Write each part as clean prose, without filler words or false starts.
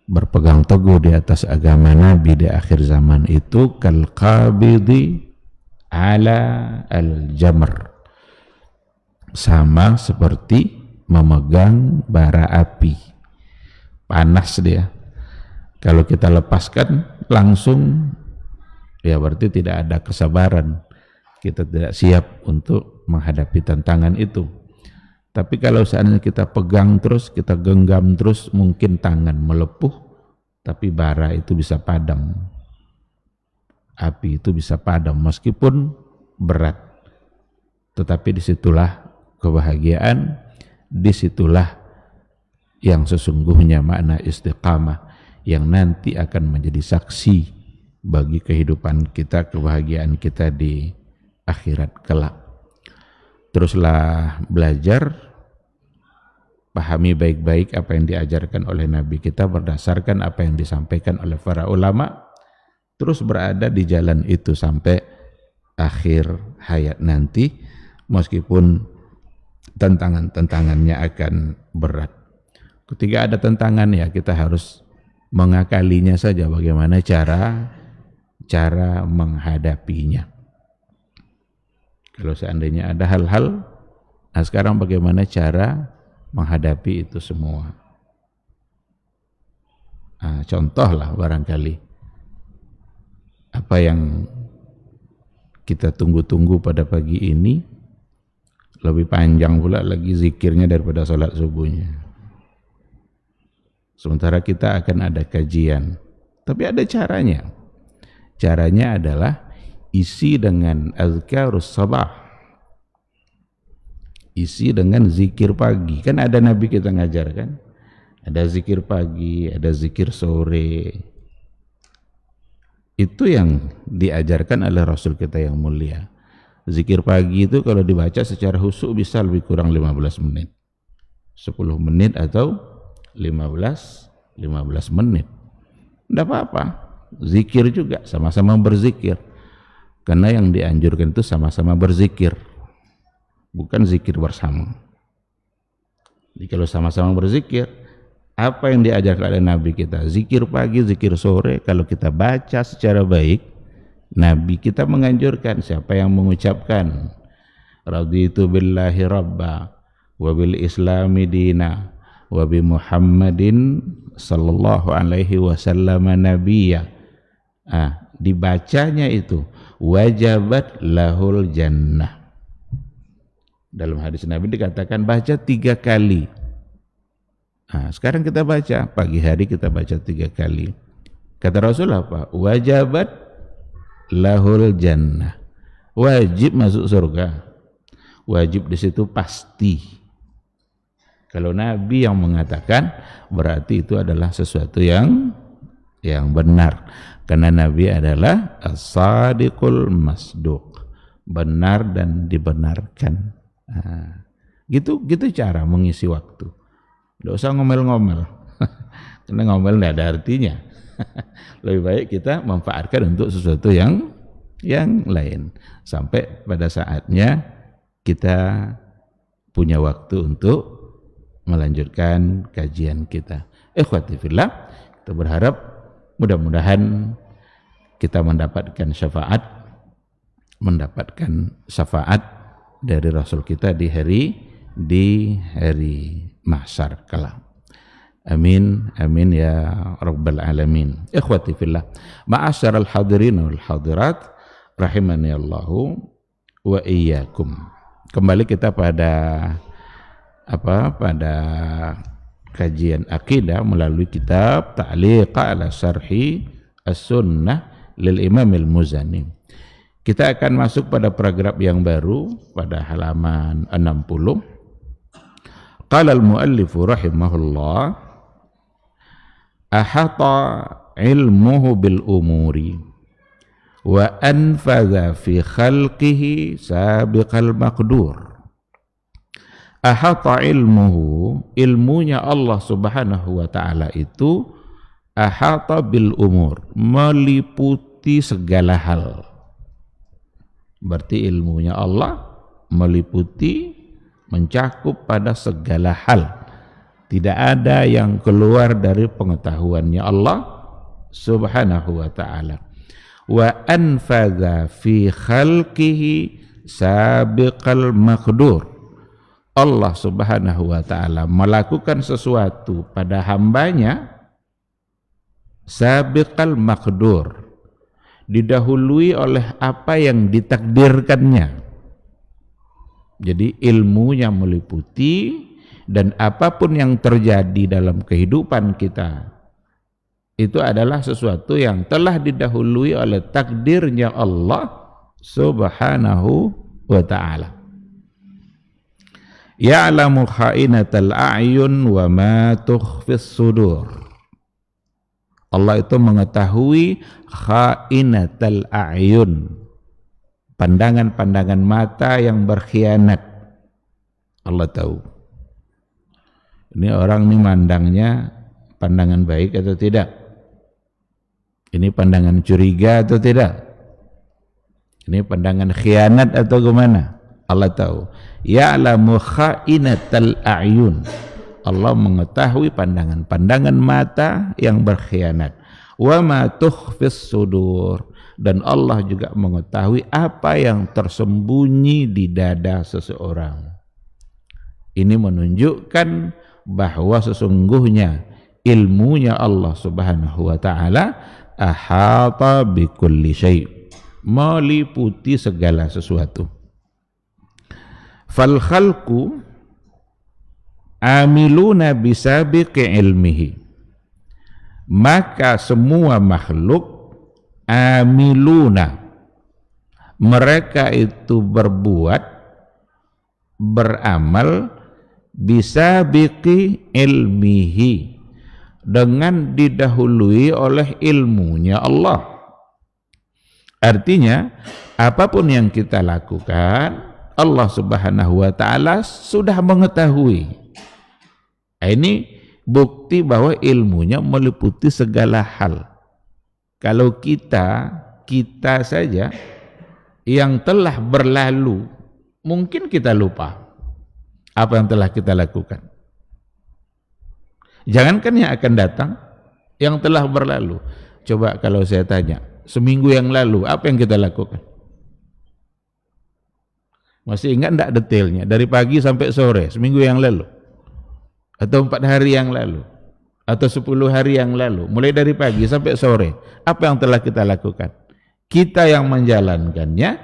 berpegang teguh di atas agama Nabi di akhir zaman itu kal qabidi ala al-jamr, sama seperti memegang bara api. Panas dia, kalau kita lepaskan langsung ya berarti tidak ada kesabaran, kita tidak siap untuk menghadapi tantangan itu. Tapi kalau seandainya kita pegang terus, kita genggam terus, mungkin tangan melepuh, tapi bara itu bisa padam, api itu bisa padam meskipun berat. Tetapi disitulah kebahagiaan, disitulah yang sesungguhnya makna istiqamah yang nanti akan menjadi saksi bagi kehidupan kita, kebahagiaan kita di akhirat kelak. Teruslah belajar, pahami baik-baik apa yang diajarkan oleh Nabi kita berdasarkan apa yang disampaikan oleh para ulama, terus berada di jalan itu sampai akhir hayat nanti, meskipun tantangannya akan berat. Ketika ada tantangan ya kita harus mengakalinya saja, bagaimana cara menghadapinya. Kalau seandainya ada hal-hal, nah sekarang bagaimana cara menghadapi itu semua. Nah, contohlah barangkali apa yang kita tunggu-tunggu pada pagi ini, lebih panjang pula lagi zikirnya daripada salat subuhnya. Sementara kita akan ada kajian, tapi ada caranya. Caranya adalah isi dengan azkarus sabah, isi dengan zikir pagi. Kan ada Nabi kita ngajar kan, ada zikir pagi, ada zikir sore. Itu yang diajarkan oleh Rasul kita yang mulia. Zikir pagi itu kalau dibaca secara khusyuk bisa lebih kurang 15 menit, 10 menit atau 15 menit. Tidak apa-apa, zikir juga, sama-sama berzikir. Karena yang dianjurkan itu sama-sama berzikir, bukan zikir bersama. Jadi kalau sama-sama berzikir, apa yang diajarkan oleh Nabi kita, zikir pagi, zikir sore, kalau kita baca secara baik, Nabi kita menganjurkan siapa yang mengucapkan raditu billahi rabba wa bil islami dina wa bi Muhammadin sallallahu alaihi wasallam nabiyya, dibacanya itu wajabat lahul jannah. Dalam hadis Nabi dikatakan baca 3 kali. Sekarang kita baca, pagi hari kita baca 3 kali. Kata Rasul apa? Wajabat lahul jannah. Wajib masuk surga. Wajib di situ pasti. Kalau Nabi yang mengatakan, berarti itu adalah sesuatu yang benar. Karena Nabi adalah as-sadiqul masduq, benar dan dibenarkan. Gitu cara mengisi waktu. Tidak usah ngomel-ngomel, karena ngomel tidak ada artinya. Lebih baik kita manfaatkan untuk sesuatu yang lain, sampai pada saatnya kita punya waktu untuk melanjutkan kajian kita. Ikhwati fillah, kita berharap mudah-mudahan kita mendapatkan syafaat dari Rasul kita di hari mahsyar kelak. Amin amin ya rabbal alamin. Ikhwati fillah, ma'asyaral hadirin wal hadirat rahimani Allahu wa iyyakum. Kembali kita pada kajian akidah melalui kitab Ta'liq ala Syarhi As-Sunnah lil Imam Al-Muzani. Kita akan masuk pada paragraf yang baru pada halaman 60. Qala al-muallifu rahimahullah, ahata ilmuhu bil umuri wa anfadha fi khalqihi sabiqal maqdur. Ahata ilmuhu, ilmunya Allah subhanahu wa ta'ala itu ahata bil umur, meliputi segala hal. Berarti ilmunya Allah meliputi, mencakup pada segala hal. Tidak ada yang keluar dari pengetahuannya Allah Subhanahu wa ta'ala. Wa anfadha fi khalqihi sabiqal maqdur. Allah Subhanahu wa ta'ala melakukan sesuatu pada hambanya sabiqal maqdur, didahului oleh apa yang ditakdirkannya. Jadi ilmunya meliputi, dan apapun yang terjadi dalam kehidupan kita itu adalah sesuatu yang telah didahului oleh takdirnya Allah Subhanahu wa ta'ala. Ya'lamu kha'inatal a'yun wa ma tukhfis sudur. Allah itu mengetahui kha'inatal a'yun, pandangan-pandangan mata yang berkhianat. Allah tahu. Ini orang ini mandangnya pandangan baik atau tidak? Ini pandangan curiga atau tidak? Ini pandangan khianat atau gimana? Allah tahu. Ya'lamu kha'inatal a'yun. Allah mengetahui pandangan-pandangan mata yang berkhianat. Wa ma tukhfis sudur. Dan Allah juga mengetahui apa yang tersembunyi di dada seseorang. Ini menunjukkan bahwa sesungguhnya ilmunya Allah Subhanahu wa ta'ala ahata bikulli syai', meliputi segala sesuatu. Fal khalqu amiluna bisabiqi ilmihi. Maka semua makhluk amiluna, mereka itu berbuat, beramal bisabiqi ilmihi, dengan didahului oleh ilmunya Allah. Artinya apapun yang kita lakukan, Allah Subhanahu wa ta'ala sudah mengetahui. Ini bukti bahwa ilmunya meliputi segala hal. Kalau kita saja yang telah berlalu, mungkin kita lupa apa yang telah kita lakukan. Jangankan yang akan datang, yang telah berlalu. Coba kalau saya tanya, seminggu yang lalu apa yang kita lakukan? Masih ingat enggak detailnya? Dari pagi sampai sore, seminggu yang lalu? Atau 4 hari yang lalu? Atau 10 hari yang lalu? Mulai dari pagi sampai sore, apa yang telah kita lakukan? Kita yang menjalankannya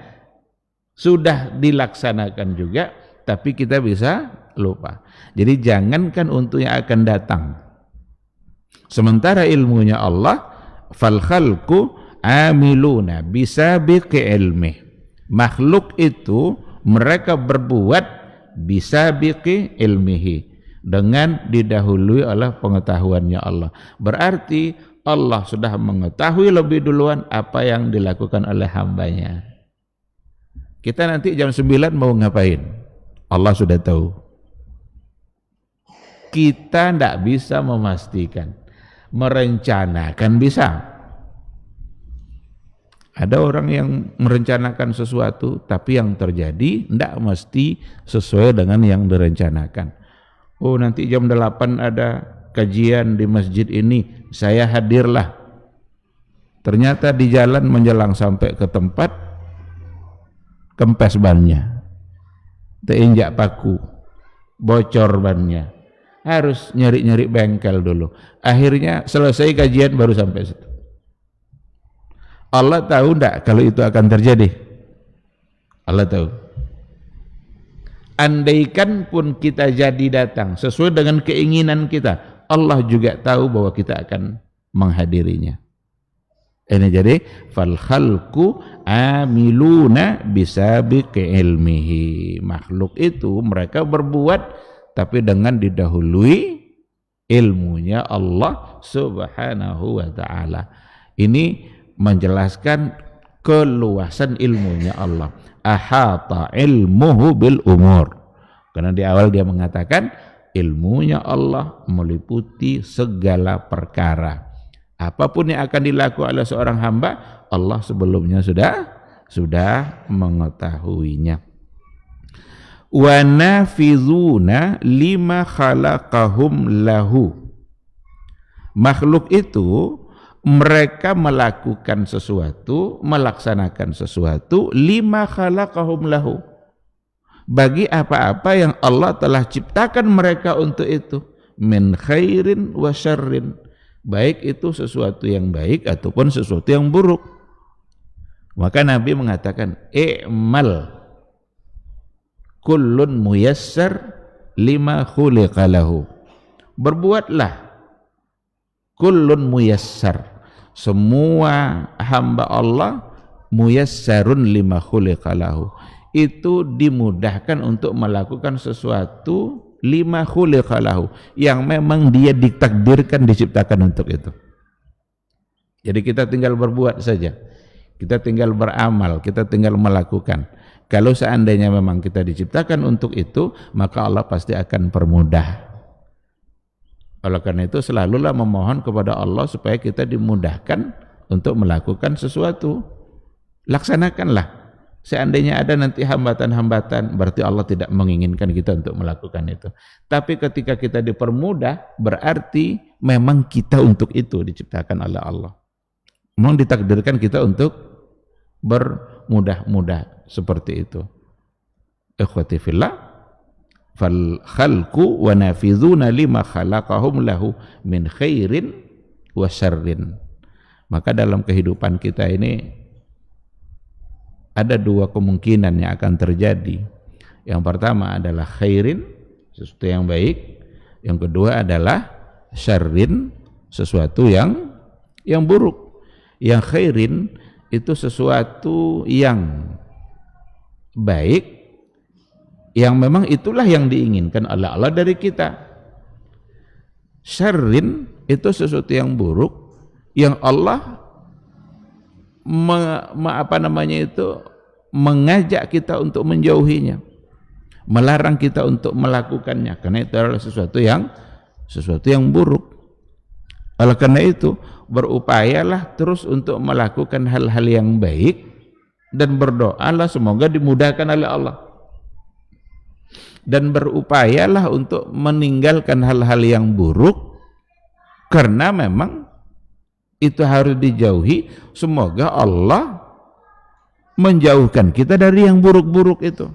sudah dilaksanakan juga, tapi kita bisa lupa. Jadi jangankan untuk yang akan datang. Sementara ilmunya Allah, fal khalqu amiluna bisabiqi ilmih. Makhluk itu mereka berbuat bisabiqi ilmihi, dengan didahului oleh pengetahuannya Allah. Berarti Allah sudah mengetahui lebih duluan apa yang dilakukan oleh hambanya. Kita nanti jam 9 mau ngapain? Allah sudah tahu. Kita tidak bisa memastikan. Merencanakan bisa. Ada orang yang merencanakan sesuatu, tapi yang terjadi tidak mesti sesuai dengan yang direncanakan. Oh, nanti jam 8 ada kajian di masjid ini, saya hadirlah. Ternyata di jalan menjelang sampai ke tempat, kempes bannya, terinjak paku, bocor bannya, harus nyari-nyari bengkel dulu. Akhirnya selesai kajian baru sampai situ. Allah tahu enggak kalau itu akan terjadi? Allah tahu. Andaikan pun kita jadi datang sesuai dengan keinginan kita, Allah juga tahu bahwa kita akan menghadirinya. Ini jadi fal khalqu amiluna bisabiqi ilmihi. Makhluk itu mereka berbuat tapi dengan didahului ilmunya Allah Subhanahu wa ta'ala. Ini menjelaskan keluasan ilmunya Allah. Ahata ilmuhu bil umur. Karena di awal dia mengatakan ilmunya Allah meliputi segala perkara. Apapun yang akan dilakukan oleh seorang hamba, Allah sebelumnya sudah mengetahuinya. wa nafizuna lima khalaqahum lahu. Makhluk itu mereka melakukan sesuatu, melaksanakan sesuatu lima khalaqahum lahu, bagi apa-apa yang Allah telah ciptakan mereka untuk itu, min khairin wa syarrin, baik itu sesuatu yang baik ataupun sesuatu yang buruk. Maka Nabi mengatakan, i'mal kullun muyassar lima khuliqa lahu. Berbuatlah kullun muyassar, semua hamba Allah muyassarun lima khuliqa lahu, itu dimudahkan untuk melakukan sesuatu lima khuliqa lahu, yang memang dia ditakdirkan, diciptakan untuk itu. Jadi kita tinggal berbuat saja, kita tinggal beramal, kita tinggal melakukan. Kalau seandainya memang kita diciptakan untuk itu, maka Allah pasti akan permudah. Oleh karena itu selalulah memohon kepada Allah supaya kita dimudahkan untuk melakukan sesuatu. Laksanakanlah. Seandainya ada nanti hambatan-hambatan, berarti Allah tidak menginginkan kita untuk melakukan itu. Tapi ketika kita dipermudah, berarti memang kita untuk itu diciptakan oleh Allah. Memang ditakdirkan kita untuk bermudah-mudah seperti itu. Ikhwati fillah, fal khalqu wa nafizuna lima khalaqahum lahu min khairin wa syarrin. Maka dalam kehidupan kita ini ada dua kemungkinan yang akan terjadi. Yang pertama adalah khairin, sesuatu yang baik. Yang kedua adalah syarrin, sesuatu yang buruk. Yang khairin itu sesuatu yang baik, yang memang itulah yang diinginkan oleh Allah dari kita. Syarrin itu sesuatu yang buruk, yang Allah mengajak kita untuk menjauhinya, melarang kita untuk melakukannya, karena itu adalah sesuatu yang buruk. Oleh karena itu berupayalah terus untuk melakukan hal-hal yang baik dan berdoalah semoga dimudahkan oleh Allah. Dan berupayalah untuk meninggalkan hal-hal yang buruk, karena memang itu harus dijauhi. Semoga Allah menjauhkan kita dari yang buruk-buruk itu.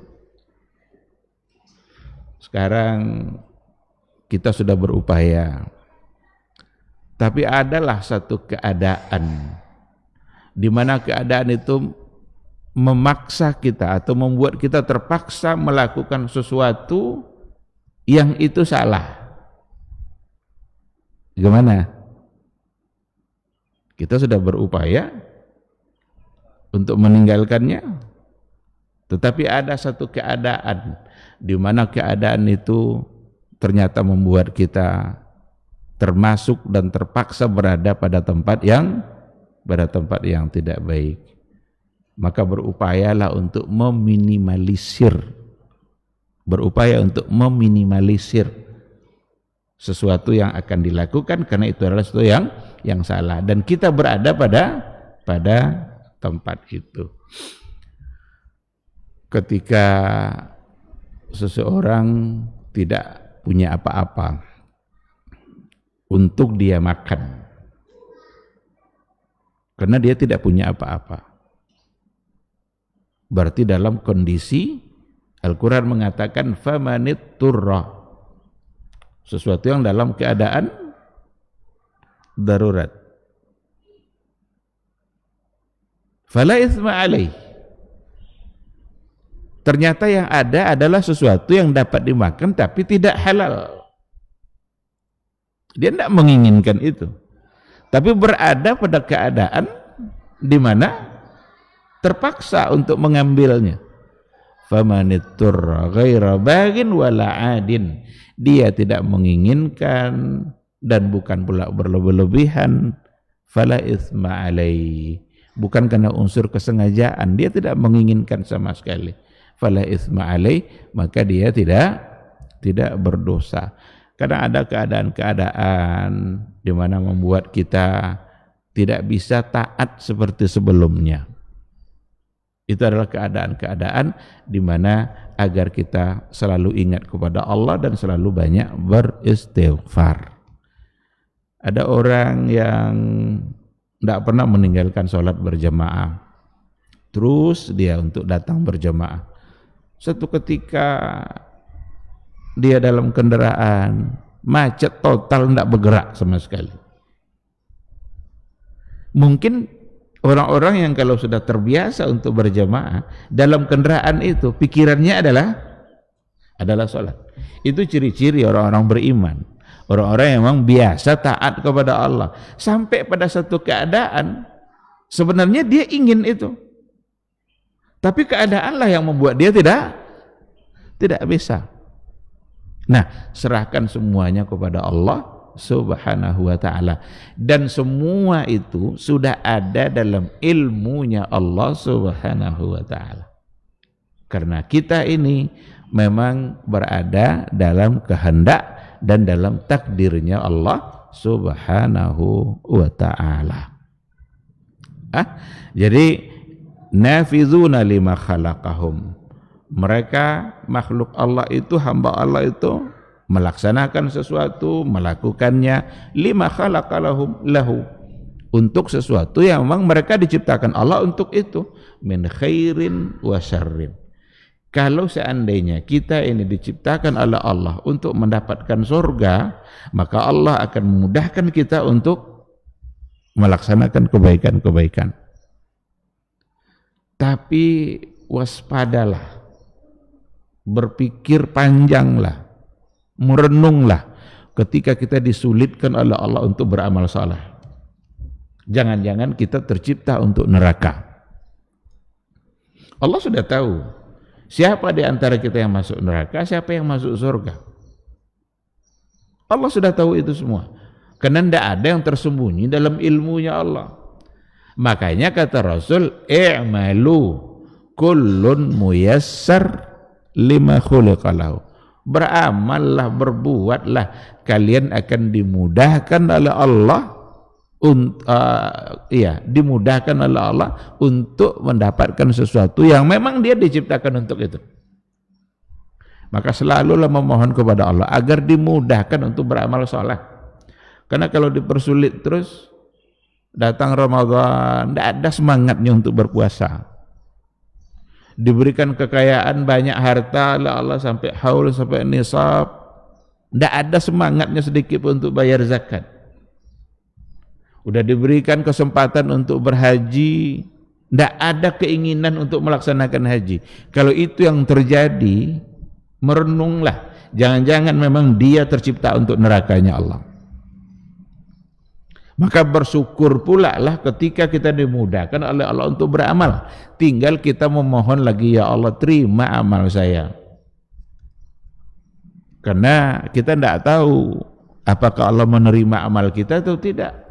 Sekarang kita sudah berupaya, tapi adalah satu keadaan di mana keadaan itu memaksa kita atau membuat kita terpaksa melakukan sesuatu yang itu salah. Gimana? Kita sudah berupaya untuk meninggalkannya, tetapi ada satu keadaan di mana keadaan itu ternyata membuat kita termasuk dan terpaksa berada pada tempat yang tidak baik. Maka berupayalah untuk meminimalisir sesuatu yang akan dilakukan, karena itu adalah sesuatu yang salah, dan kita berada pada tempat itu. Ketika seseorang tidak punya apa-apa untuk dia makan, karena dia tidak punya apa-apa, berarti dalam kondisi Al-Quran mengatakan famanit turra, sesuatu yang dalam keadaan darurat, fala itsma alaih, ternyata yang ada adalah sesuatu yang dapat dimakan tapi tidak halal. Dia tidak menginginkan itu, tapi berada pada keadaan di mana terpaksa untuk mengambilnya. Famanitturra ghaira bagin wala adin, dia tidak menginginkan dan bukan pula berlebih-lebihan. Fala itsma alaihi, bukan karena unsur kesengajaan, dia tidak menginginkan sama sekali. Fala itsma alaihi, maka dia tidak berdosa. Kadang ada keadaan-keadaan di mana membuat kita tidak bisa taat seperti sebelumnya. Itu adalah keadaan-keadaan di mana agar kita selalu ingat kepada Allah dan selalu banyak beristighfar. Ada orang yang tidak pernah meninggalkan sholat berjamaah, terus dia untuk datang berjamaah. Suatu ketika dia dalam kendaraan, macet total, tidak bergerak sama sekali. Mungkin orang-orang yang kalau sudah terbiasa untuk berjamaah dalam kendaraan itu pikirannya adalah sholat. Itu ciri-ciri orang-orang beriman, orang-orang yang memang biasa taat kepada Allah. Sampai pada satu keadaan sebenarnya dia ingin itu, tapi keadaanlah yang membuat dia tidak bisa. Nah, serahkan semuanya kepada Allah Subhanahu wa ta'ala, dan semua itu sudah ada dalam ilmunya Allah Subhanahu wa ta'ala, karena kita ini memang berada dalam kehendak dan dalam takdirnya Allah Subhanahu wa ta'ala. Jadi nafizuna lima khalaqahum, mereka makhluk Allah itu, hamba Allah itu melaksanakan sesuatu, melakukannya lima khalaqalahum lahu, untuk sesuatu yang memang mereka diciptakan Allah untuk itu, min khairin wa syarrin. Kalau seandainya kita ini diciptakan oleh Allah untuk mendapatkan surga, maka Allah akan memudahkan kita untuk melaksanakan kebaikan-kebaikan. Tapi waspadalah, berpikir panjanglah, merenunglah ketika kita disulitkan oleh Allah untuk beramal saleh. Jangan-jangan kita tercipta untuk neraka. Allah sudah tahu siapa di antara kita yang masuk neraka, siapa yang masuk surga. Allah sudah tahu itu semua, karena tidak ada yang tersembunyi dalam ilmunya Allah. Makanya kata Rasul, i'malu kullun muyassar lima khuliqalahu, beramallah, berbuatlah, kalian akan dimudahkan oleh Allah dimudahkan oleh Allah untuk mendapatkan sesuatu yang memang dia diciptakan untuk itu. Maka selalulah memohon kepada Allah agar dimudahkan untuk beramal saleh. Karena kalau dipersulit terus, datang Ramadan tidak ada semangatnya untuk berpuasa. Diberikan kekayaan, banyak harta oleh Allah sampai haul, sampai nisab, tidak ada semangatnya sedikit pun untuk bayar zakat. Udah diberikan kesempatan untuk berhaji, tidak ada keinginan untuk melaksanakan haji. Kalau itu yang terjadi, merenunglah, jangan-jangan memang dia tercipta untuk nerakanya Allah. Maka bersyukur pula lah ketika kita dimudahkan oleh Allah untuk beramal. Tinggal kita memohon lagi, ya Allah terima amal saya. Karena kita tidak tahu apakah Allah menerima amal kita atau tidak.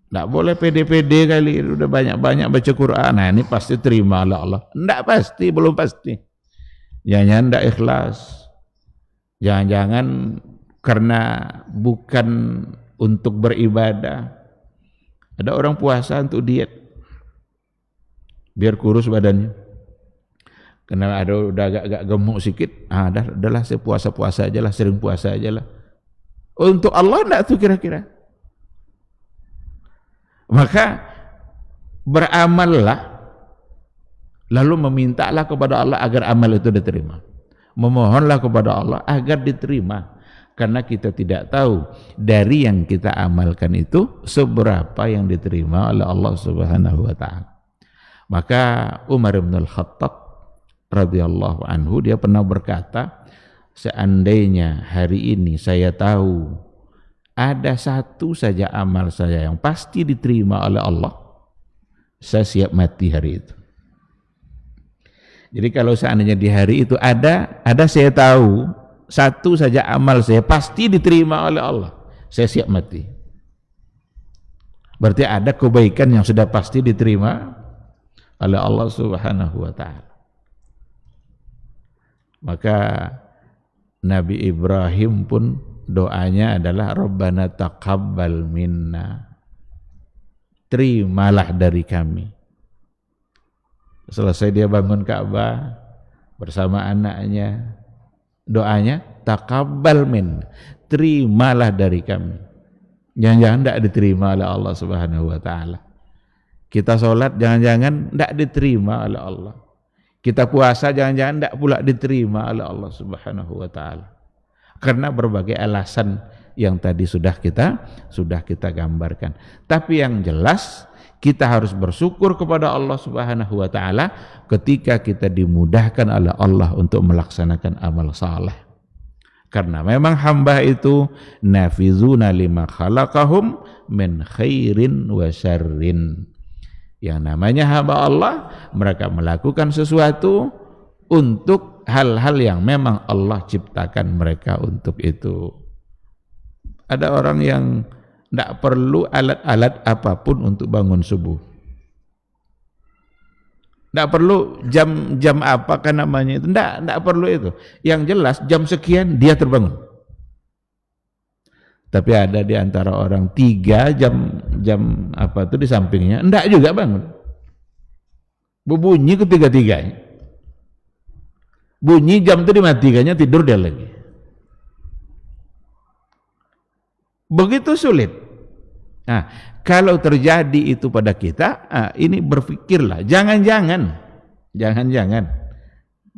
Tidak boleh pede-pede kali, udah banyak-banyak baca Quran, nah ini pasti terima oleh Allah. Tidak pasti, belum pasti. Jangan-jangan tidak ikhlas. Jangan-jangan karena bukan untuk beribadah. Ada orang puasa untuk diet biar kurus badannya, karena ada udah agak gemuk sedikit, adalah saya puasa-puasa aja lah, sering puasa aja lah. Untuk Allah enggak tuh kira-kira. Maka beramallah, lalu memintalah kepada Allah agar amal itu diterima, memohonlah kepada Allah agar diterima. Karena kita tidak tahu dari yang kita amalkan itu seberapa yang diterima oleh Allah Subhanahu wa ta'ala. Maka Umar bin Al-Khattab radhiyallahu anhu, dia pernah berkata, seandainya hari ini saya tahu ada satu saja amal saya yang pasti diterima oleh Allah, saya siap mati hari itu. Jadi kalau seandainya di hari itu ada saya tahu satu saja amal saya pasti diterima oleh Allah, saya siap mati. Berarti ada kebaikan yang sudah pasti diterima oleh Allah Subhanahu wa ta'ala. Maka Nabi Ibrahim pun doanya adalah Rabbana taqabbal minna, terimalah dari kami. Selesai dia bangun Ka'bah bersama anaknya, doanya taqabbal min, terimalah dari kami. Jangan-jangan tidak diterima oleh Allah Subhanahu wa taala. Kita sholat jangan-jangan tidak diterima oleh Allah. Kita puasa jangan-jangan tidak pula diterima oleh Allah Subhanahu wa taala. Karena berbagai alasan yang tadi sudah kita gambarkan. Tapi yang jelas kita harus bersyukur kepada Allah Subhanahu wa taala ketika kita dimudahkan oleh Allah untuk melaksanakan amal saleh. Karena memang hamba itu nafizuna lima khalaqahum min khairin wa syarrin. Yang namanya hamba Allah, mereka melakukan sesuatu untuk hal-hal yang memang Allah ciptakan mereka untuk itu. Ada orang yang tidak perlu alat-alat apapun untuk bangun subuh. Tidak perlu jam apa kan namanya itu. Tidak perlu itu. Yang jelas jam sekian dia terbangun. Tapi ada di antara orang 3 jam apa itu di sampingnya tidak juga bangun. Berbunyi ketiga-tiganya. Bunyi jam itu dimatikannya, tidur dia lagi. Begitu sulit. Nah, kalau terjadi itu pada kita, ini berpikirlah, jangan-jangan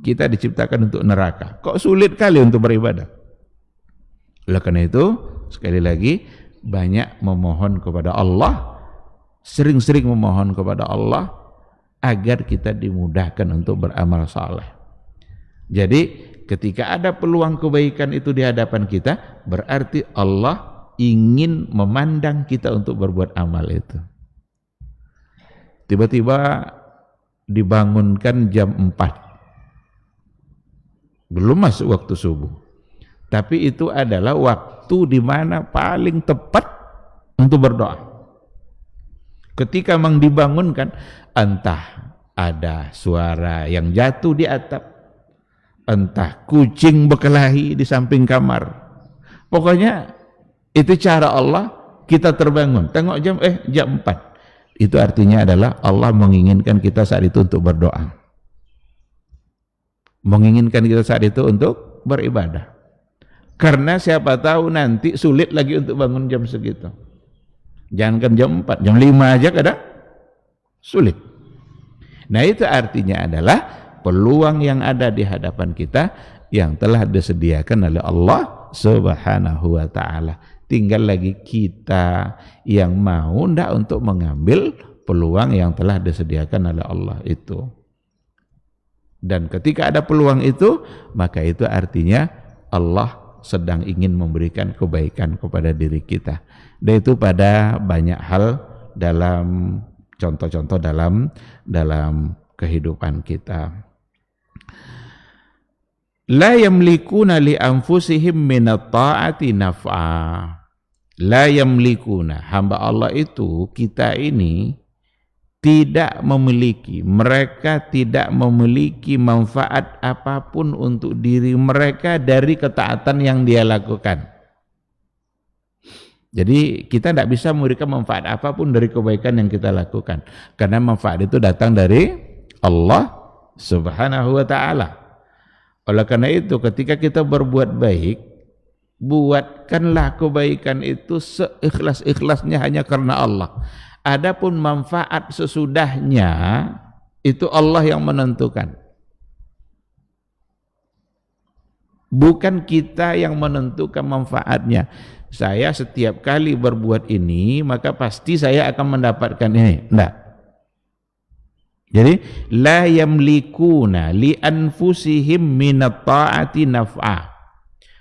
kita diciptakan untuk neraka. Kok sulit kali untuk beribadah? Oleh karena itu, sekali lagi, banyak memohon kepada Allah, sering-sering memohon kepada Allah, agar kita dimudahkan untuk beramal saleh. Jadi, ketika ada peluang kebaikan itu di hadapan kita, berarti Allah ingin memandang kita untuk berbuat amal itu. Tiba-tiba dibangunkan jam 4. Belum masuk waktu subuh. Tapi itu adalah waktu di mana paling tepat untuk berdoa. Ketika memang dibangunkan, entah ada suara yang jatuh di atap, entah kucing berkelahi di samping kamar. Pokoknya itu cara Allah kita terbangun. Tengok jam 4. Itu artinya adalah Allah menginginkan kita saat itu untuk berdoa. Menginginkan kita saat itu untuk beribadah. Karena siapa tahu nanti sulit lagi untuk bangun jam segitu. Jangankan jam 4, jam 5 aja kadang sulit. Nah, itu artinya adalah peluang yang ada di hadapan kita yang telah disediakan oleh Allah Subhanahu wa taala. Tinggal lagi kita yang mau ndak untuk mengambil peluang yang telah disediakan oleh Allah itu. Dan ketika ada peluang itu, maka itu artinya Allah sedang ingin memberikan kebaikan kepada diri kita. Dan itu pada banyak hal dalam contoh-contoh dalam kehidupan kita. La yamlikuna li anfusihim minat ta'ati naf'a. La yamlikuna, hamba Allah itu, kita ini tidak memiliki, mereka tidak memiliki manfaat apapun untuk diri mereka dari ketaatan yang dia lakukan. Jadi kita tidak bisa memberikan manfaat apapun dari kebaikan yang kita lakukan, karena manfaat itu datang dari Allah Subhanahu wa ta'ala. Oleh karena itu, ketika kita berbuat baik, buatkanlah kebaikan itu seikhlas-ikhlasnya hanya karena Allah. Adapun manfaat sesudahnya, itu Allah yang menentukan. Bukan kita yang menentukan manfaatnya. Saya setiap kali berbuat ini, maka pasti saya akan mendapatkan ini. Tidak. Jadi la yamlikuna li anfusihim minat ta'ati naf'a.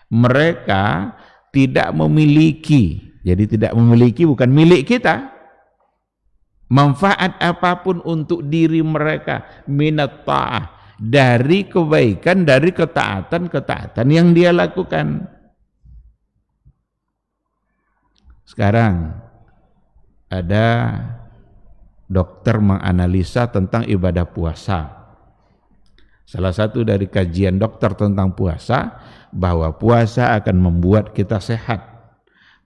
Mereka tidak memiliki, jadi tidak memiliki bukan milik kita, manfaat apapun untuk diri mereka minat ta'ah, dari kebaikan, dari ketaatan yang dia lakukan. Sekarang ada dokter menganalisa tentang ibadah puasa. Salah satu dari kajian dokter tentang puasa, bahwa puasa akan membuat kita sehat.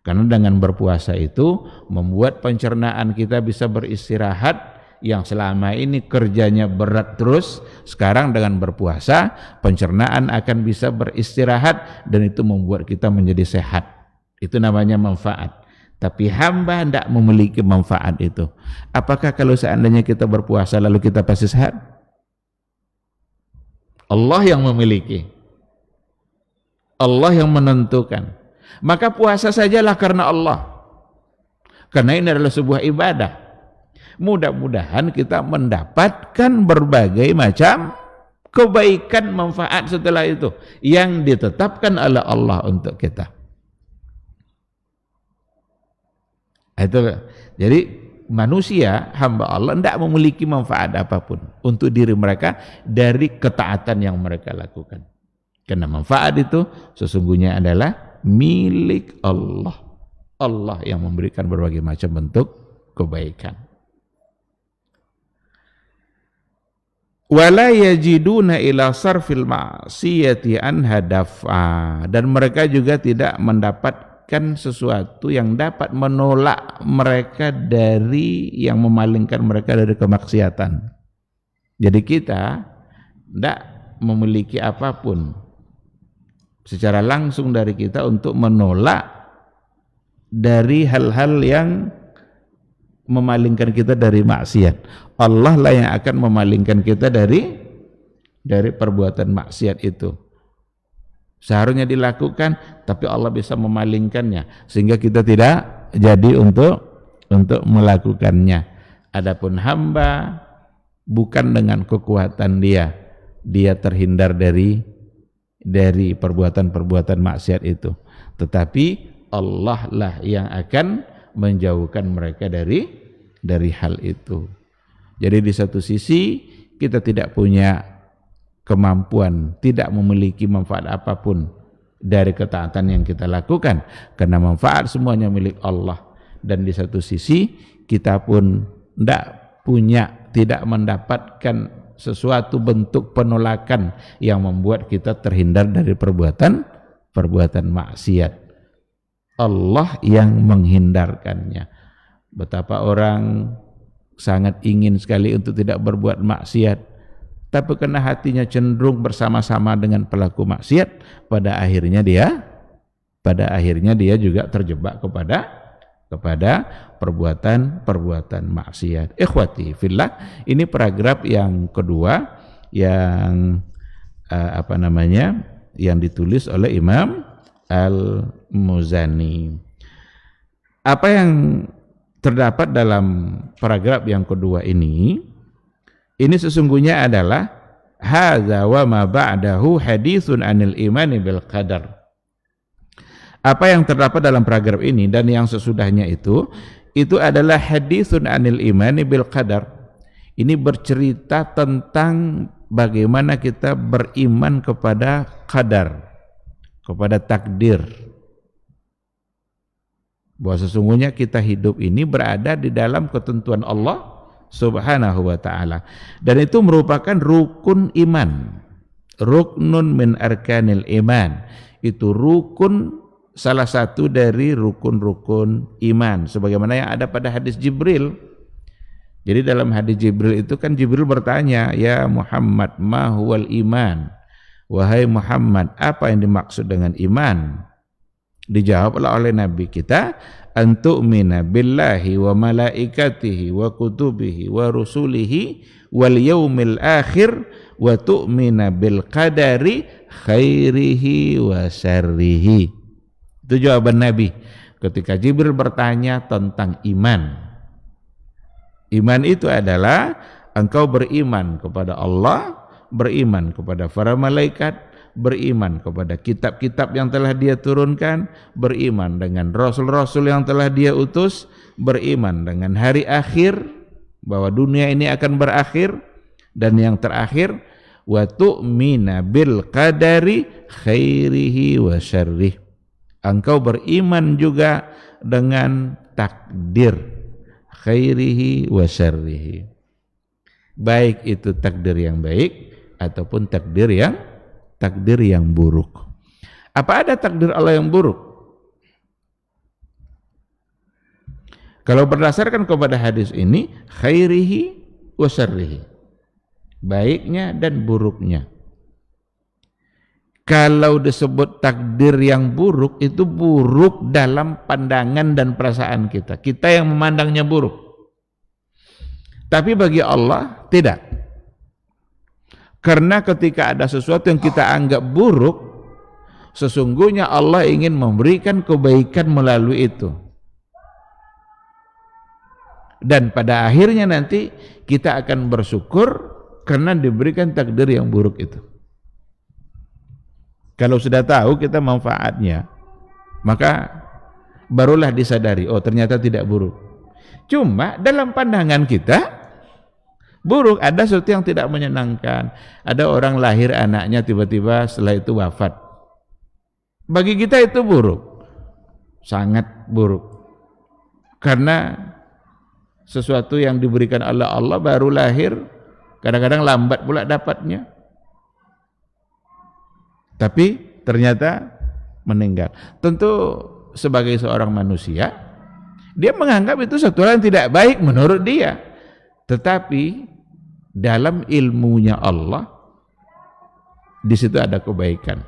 Karena dengan berpuasa itu membuat pencernaan kita bisa beristirahat, yang selama ini kerjanya berat terus, sekarang dengan berpuasa pencernaan akan bisa beristirahat dan itu membuat kita menjadi sehat. Itu namanya manfaat. Tapi hamba tidak memiliki manfaat itu. Apakah kalau seandainya kita berpuasa lalu kita pasti sehat? Allah yang memiliki, Allah yang menentukan. Maka puasa sajalah karena Allah, karena ini adalah sebuah ibadah. Mudah-mudahan kita mendapatkan berbagai macam kebaikan manfaat setelah itu yang ditetapkan oleh Allah untuk kita. Itu. Jadi manusia, hamba Allah tidak memiliki manfaat apapun untuk diri mereka dari ketaatan yang mereka lakukan. Karena manfaat itu sesungguhnya adalah milik Allah. Allah yang memberikan berbagai macam bentuk kebaikan. Wala yajiduna ila sarfil ma'siyati anha daf'a, dan mereka juga tidak mendapatkan sesuatu yang dapat menolak mereka dari yang memalingkan mereka dari kemaksiatan. Jadi kita tidak memiliki apapun secara langsung dari kita untuk menolak dari hal-hal yang memalingkan kita dari maksiat. Allah lah yang akan memalingkan kita dari perbuatan maksiat itu. Seharusnya dilakukan, tapi Allah bisa memalingkannya sehingga kita tidak jadi untuk melakukannya. Adapun hamba bukan dengan kekuatan dia terhindar dari perbuatan-perbuatan maksiat itu, tetapi Allah lah yang akan menjauhkan mereka dari hal itu. Jadi di satu sisi kita tidak punya kemampuan, tidak memiliki manfaat apapun dari ketaatan yang kita lakukan, karena manfaat semuanya milik Allah. Dan di satu sisi kita pun tidak mendapatkan sesuatu bentuk penolakan yang membuat kita terhindar dari perbuatan maksiat. Allah yang menghindarkannya. Betapa orang sangat ingin sekali untuk tidak berbuat maksiat, tapi karena hatinya cenderung bersama-sama dengan pelaku maksiat, pada akhirnya dia juga terjebak kepada perbuatan maksiat. Ikhwati fillah, ini paragraf yang kedua yang yang ditulis oleh Imam Al-Muzani. Apa yang terdapat dalam paragraf yang kedua ini sesungguhnya adalah hadza wa ma ba'dahu haditsun 'anil imani bil qadar. Apa yang terdapat dalam paragraf ini dan yang sesudahnya itu adalah haditsun 'anil imani bil qadar. Ini bercerita tentang bagaimana kita beriman kepada qadar, kepada takdir. Bahwa sesungguhnya kita hidup ini berada di dalam ketentuan Allah Subhanahu wa ta'ala, dan itu merupakan rukun iman, ruknun min arkanil iman. Itu rukun, salah satu dari rukun-rukun iman, sebagaimana yang ada pada hadis Jibril. Jadi dalam hadis Jibril itu kan Jibril bertanya, ya Muhammad, ma huwal iman? Wahai Muhammad, apa yang dimaksud dengan iman? Dijawablah oleh Nabi kita, antu'mina billahi wa malaikatihi wa kutubihi wa rusulihi wal yaumil akhir wa tu'mina bil qadari khairihi wa syarrihi. Itu jawaban Nabi ketika Jibril bertanya tentang iman. Iman itu adalah engkau beriman kepada Allah, beriman kepada para malaikat, beriman kepada kitab-kitab yang telah Dia turunkan, beriman dengan rasul-rasul yang telah Dia utus, beriman dengan hari akhir, bahwa dunia ini akan berakhir, dan yang terakhir wa tu'mina bil qadari khairihi wa syarrih. Engkau beriman juga dengan takdir khairihi wa syarrihi, baik itu takdir yang baik ataupun takdir yang buruk. Apa ada takdir Allah yang buruk? Kalau berdasarkan kepada hadis ini, khairihi wa syarrihi, baiknya dan buruknya. Kalau disebut takdir yang buruk, itu buruk dalam pandangan dan perasaan kita. Kita yang memandangnya buruk. Tapi bagi Allah tidak. Karena ketika ada sesuatu yang kita anggap buruk, sesungguhnya Allah ingin memberikan kebaikan melalui itu. Dan pada akhirnya nanti kita akan bersyukur karena diberikan takdir yang buruk itu. Kalau sudah tahu kita manfaatnya, maka barulah disadari, oh ternyata tidak buruk. Cuma dalam pandangan kita buruk, ada sesuatu yang tidak menyenangkan. Ada orang lahir anaknya tiba-tiba setelah itu wafat. Bagi kita itu buruk, sangat buruk. Karena sesuatu yang diberikan oleh Allah baru lahir, kadang-kadang lambat pula dapatnya. Tapi ternyata meninggal. Tentu sebagai seorang manusia, dia menganggap itu sesuatu yang tidak baik menurut dia. Tetapi dalam ilmunya Allah, di situ ada kebaikan.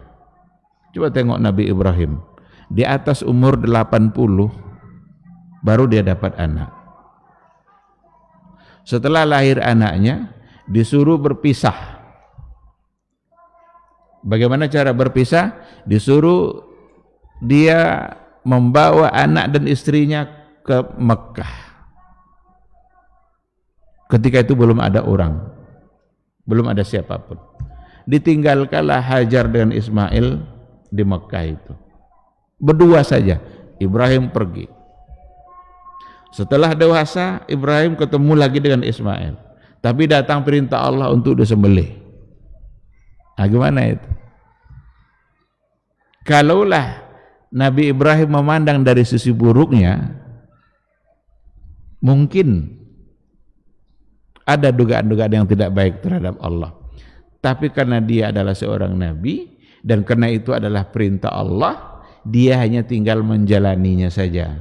Coba tengok Nabi Ibrahim, di atas umur 80 baru dia dapat anak. Setelah lahir anaknya, disuruh berpisah. Bagaimana cara berpisah? Disuruh dia membawa anak dan istrinya ke Mekah. Ketika itu belum ada orang, belum ada siapapun. Ditinggalkanlah Hajar dengan Ismail di Mekah itu. Berdua saja, Ibrahim pergi. Setelah dewasa, Ibrahim ketemu lagi dengan Ismail. Tapi datang perintah Allah untuk disembelih. Nah, gimana itu? Kalaulah Nabi Ibrahim memandang dari sisi buruknya, mungkin ada dugaan-dugaan yang tidak baik terhadap Allah. Tapi karena dia adalah seorang nabi, dan karena itu adalah perintah Allah, dia hanya tinggal menjalaninya saja.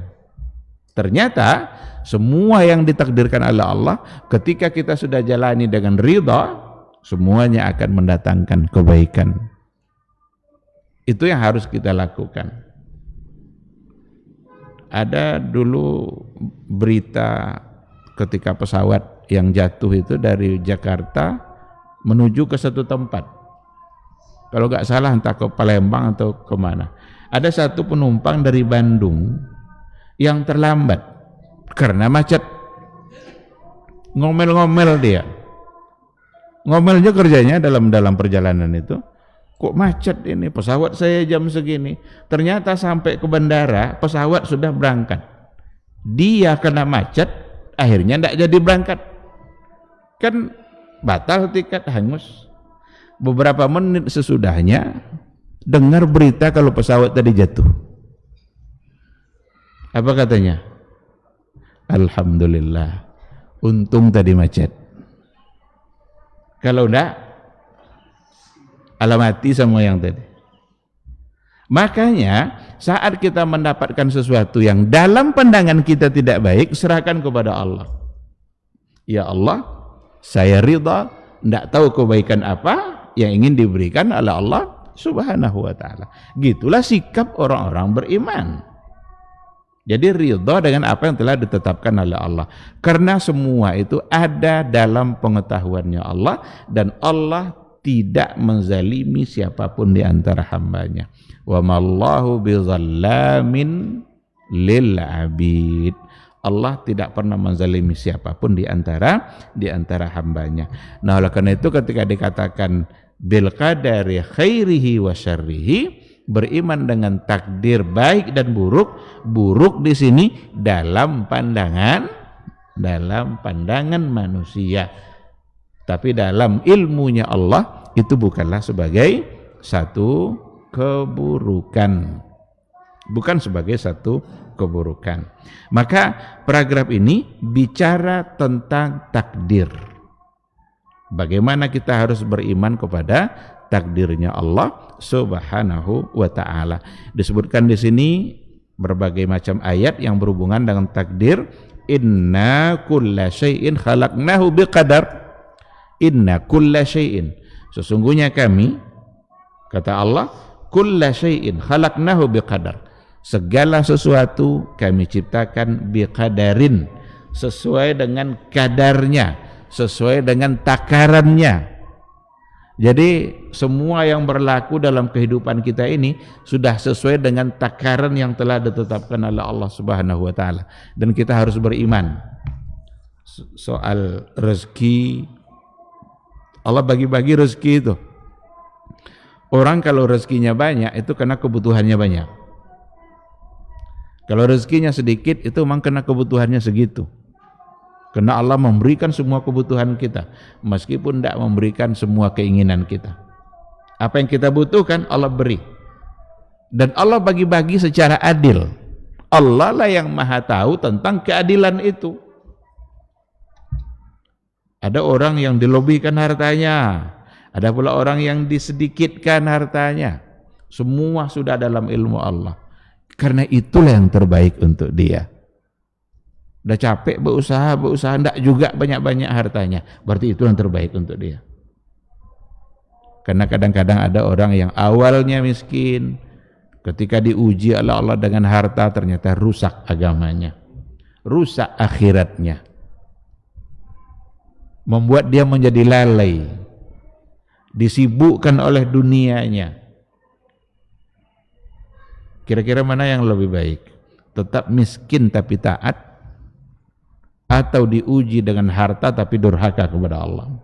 Ternyata semua yang ditakdirkan oleh Allah, ketika kita sudah jalani dengan ridha, semuanya akan mendatangkan kebaikan. Itu yang harus kita lakukan. Ada dulu berita ketika pesawat yang jatuh itu dari Jakarta menuju ke satu tempat. Kalau nggak salah entah ke Palembang atau kemana. Ada satu penumpang dari Bandung yang terlambat karena macet. Ngomel-ngomel dia. Ngomelnya kerjanya dalam perjalanan itu, kok macet ini, pesawat saya jam segini. Ternyata sampai ke bandara pesawat sudah berangkat. Dia kena macet, akhirnya tidak jadi berangkat. Kan batal tiket, hangus. Beberapa menit sesudahnya dengar berita kalau pesawat tadi jatuh. Apa katanya? Alhamdulillah, untung tadi macet. Kalau enggak, alamati semua yang tadi. Makanya saat kita mendapatkan sesuatu yang dalam pandangan kita tidak baik, serahkan kepada Allah. Ya Allah, saya ridha, enggak tahu kebaikan apa yang ingin diberikan oleh Allah Subhanahu wa ta'ala. Gitulah sikap orang-orang beriman. Jadi ridha dengan apa yang telah ditetapkan oleh Allah. Karena semua itu ada dalam pengetahuannya Allah, dan Allah tidak menzalimi siapapun di antara hambanya. Wa mallahu bizallamin lil abid. Allah tidak pernah menzalimi siapapun di antara hambanya. Nah, oleh karena itu ketika dikatakan bil qadari khairihi wa syarrihi, beriman dengan takdir baik dan buruk. Buruk di sini dalam pandangan manusia, tapi dalam ilmunya Allah itu bukanlah sebagai satu keburukan, bukan sebagai satu keburukan. Maka paragraf ini bicara tentang takdir. Bagaimana kita harus beriman kepada takdirnya Allah Subhanahu wa ta'ala. Disebutkan di sini berbagai macam ayat yang berhubungan dengan takdir, Inna kulla syai'in khalaqnahu biqadar. Inna kulla syai'in, sesungguhnya kami, kata Allah, kulla syai'in khalaqnahu biqadar, segala sesuatu kami ciptakan biqadarin, sesuai dengan kadarnya, sesuai dengan takarannya. Jadi semua yang berlaku dalam kehidupan kita ini sudah sesuai dengan takaran yang telah ditetapkan oleh Allah Subhanahu wa taala, dan kita harus beriman. Soal rezeki, Allah bagi-bagi rezeki itu. Orang kalau rezekinya banyak itu karena kebutuhannya banyak. Kalau rezekinya sedikit itu memang karena kebutuhannya segitu. Karena Allah memberikan semua kebutuhan kita, meskipun tidak memberikan semua keinginan kita. Apa yang kita butuhkan Allah beri. Dan Allah bagi-bagi secara adil. Allah lah yang maha tahu tentang keadilan itu. Ada orang yang dilebihkan hartanya, ada pula orang yang disedikitkan hartanya. Semua sudah dalam ilmu Allah. Karena itulah yang terbaik untuk dia. Udah capek berusaha, enggak juga banyak-banyak hartanya, berarti itu yang terbaik untuk dia. Karena kadang-kadang ada orang yang awalnya miskin, ketika diuji oleh Allah dengan harta ternyata rusak agamanya, rusak akhiratnya, membuat dia menjadi lalai, disibukkan oleh dunianya. Kira-kira mana yang lebih baik? Tetap miskin tapi taat, atau diuji dengan harta tapi durhaka kepada Allah?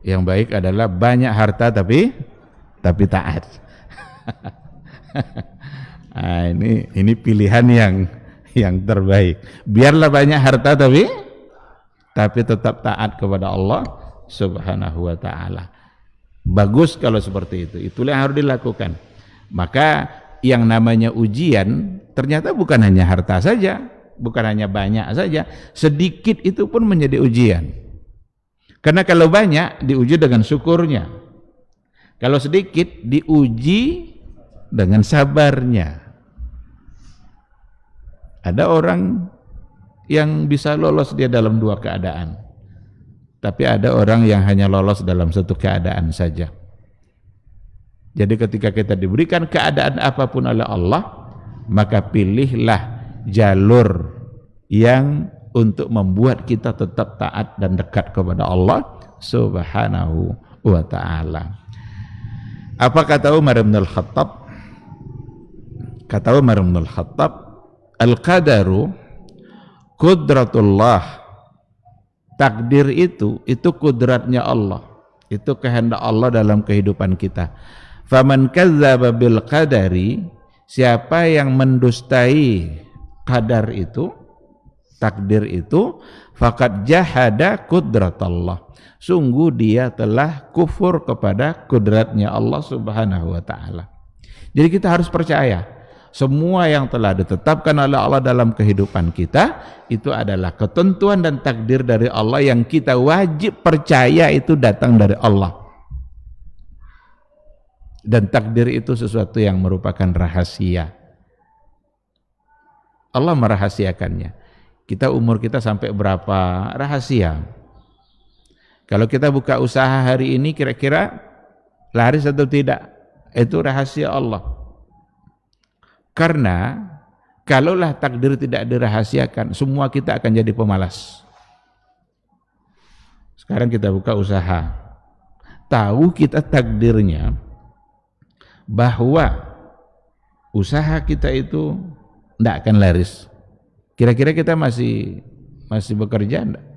Yang baik adalah banyak harta tapi taat. Nah, ini pilihan yang terbaik. Biarlah banyak harta tapi tetap taat kepada Allah Subhanahu wa taala. Bagus kalau seperti itu. Itulah yang harus dilakukan. Maka yang namanya ujian ternyata bukan hanya harta saja, bukan hanya banyak saja, sedikit itu pun menjadi ujian. Karena kalau banyak diuji dengan syukurnya, kalau sedikit diuji dengan sabarnya. Ada orang yang bisa lolos dia dalam dua keadaan, tapi ada orang yang hanya lolos dalam satu keadaan saja. Jadi ketika kita diberikan keadaan apapun oleh Allah, maka pilihlah jalur yang untuk membuat kita tetap taat dan dekat kepada Allah Subhanahu wa ta'ala. Apa kata Umar bin Al-Khattab? Kata Umar bin Al-Khattab, al-qadaru qudratullah. Takdir itu kudratnya Allah, itu kehendak Allah dalam kehidupan kita. Faman kadzdzaba bil qadari, siapa yang mendustai qadar itu, takdir itu, faqad jahada qudratallah, sungguh dia telah kufur kepada kudratnya Allah Subhanahu wa taala. Jadi kita harus percaya semua yang telah ditetapkan oleh Allah dalam kehidupan kita itu adalah ketentuan dan takdir dari Allah yang kita wajib percaya itu datang dari Allah. Dan takdir itu sesuatu yang merupakan rahasia. Allah merahasiakannya. Kita umur kita sampai berapa, rahasia. Kalau kita buka usaha hari ini kira-kira laris atau tidak, itu rahasia Allah. Karena kalaulah takdir tidak dirahasiakan, semua kita akan jadi pemalas. Sekarang kita buka usaha, tahu kita takdirnya bahwa usaha kita itu tidak akan laris. Kira-kira kita masih bekerja enggak?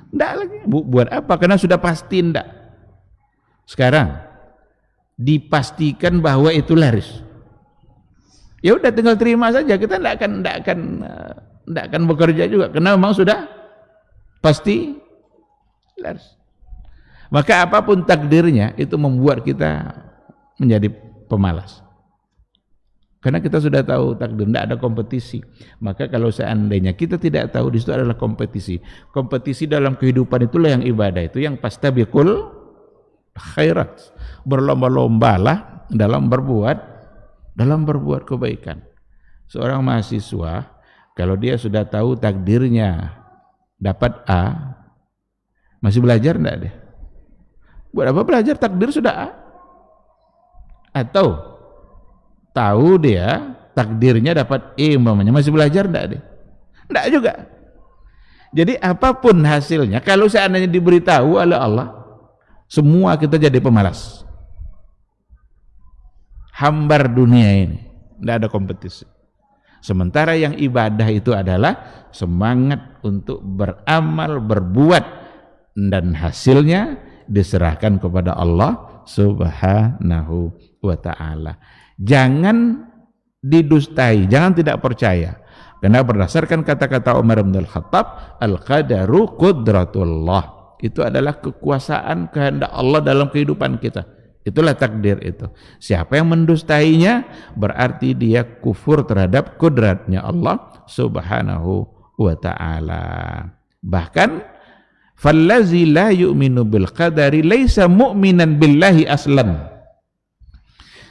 Enggak lagi. Buat apa? Karena sudah pasti enggak. Sekarang dipastikan bahwa itu laris. Ya udah tinggal terima saja. Kita enggak akan bekerja juga karena memang sudah pasti laris. Maka apapun takdirnya itu membuat kita menjadi pemalas. Karena kita sudah tahu takdir, tidak ada kompetisi. Maka kalau seandainya kita tidak tahu, di situ adalah kompetisi. Kompetisi dalam kehidupan itulah yang ibadah, itu yang fastabiqul khairat. Berlomba-lombalah dalam berbuat kebaikan. Seorang mahasiswa, kalau dia sudah tahu takdirnya dapat A, masih belajar enggak dia? Buat apa belajar, takdir sudah A? Atau tahu dia takdirnya dapat E umpamanya, masih belajar enggak dia? Enggak juga. Jadi apapun hasilnya, kalau seandainya diberitahu oleh Allah, semua kita jadi pemalas. Hambar dunia ini, enggak ada kompetisi. Sementara yang ibadah itu adalah semangat untuk beramal, berbuat, dan hasilnya diserahkan kepada Allah Subhanahu wa ta'ala. Jangan didustai, jangan tidak percaya. Karena berdasarkan kata-kata Umar bin Al-Khattab, al-qadaru qudratullah. Itu adalah kekuasaan kehendak Allah dalam kehidupan kita. Itulah takdir itu. Siapa yang mendustainya berarti dia kufur terhadap kudratnya Allah Subhanahu wa ta'ala. Bahkan fallazi la yu'minu bil qadari laisa mu'minan billahi aslan.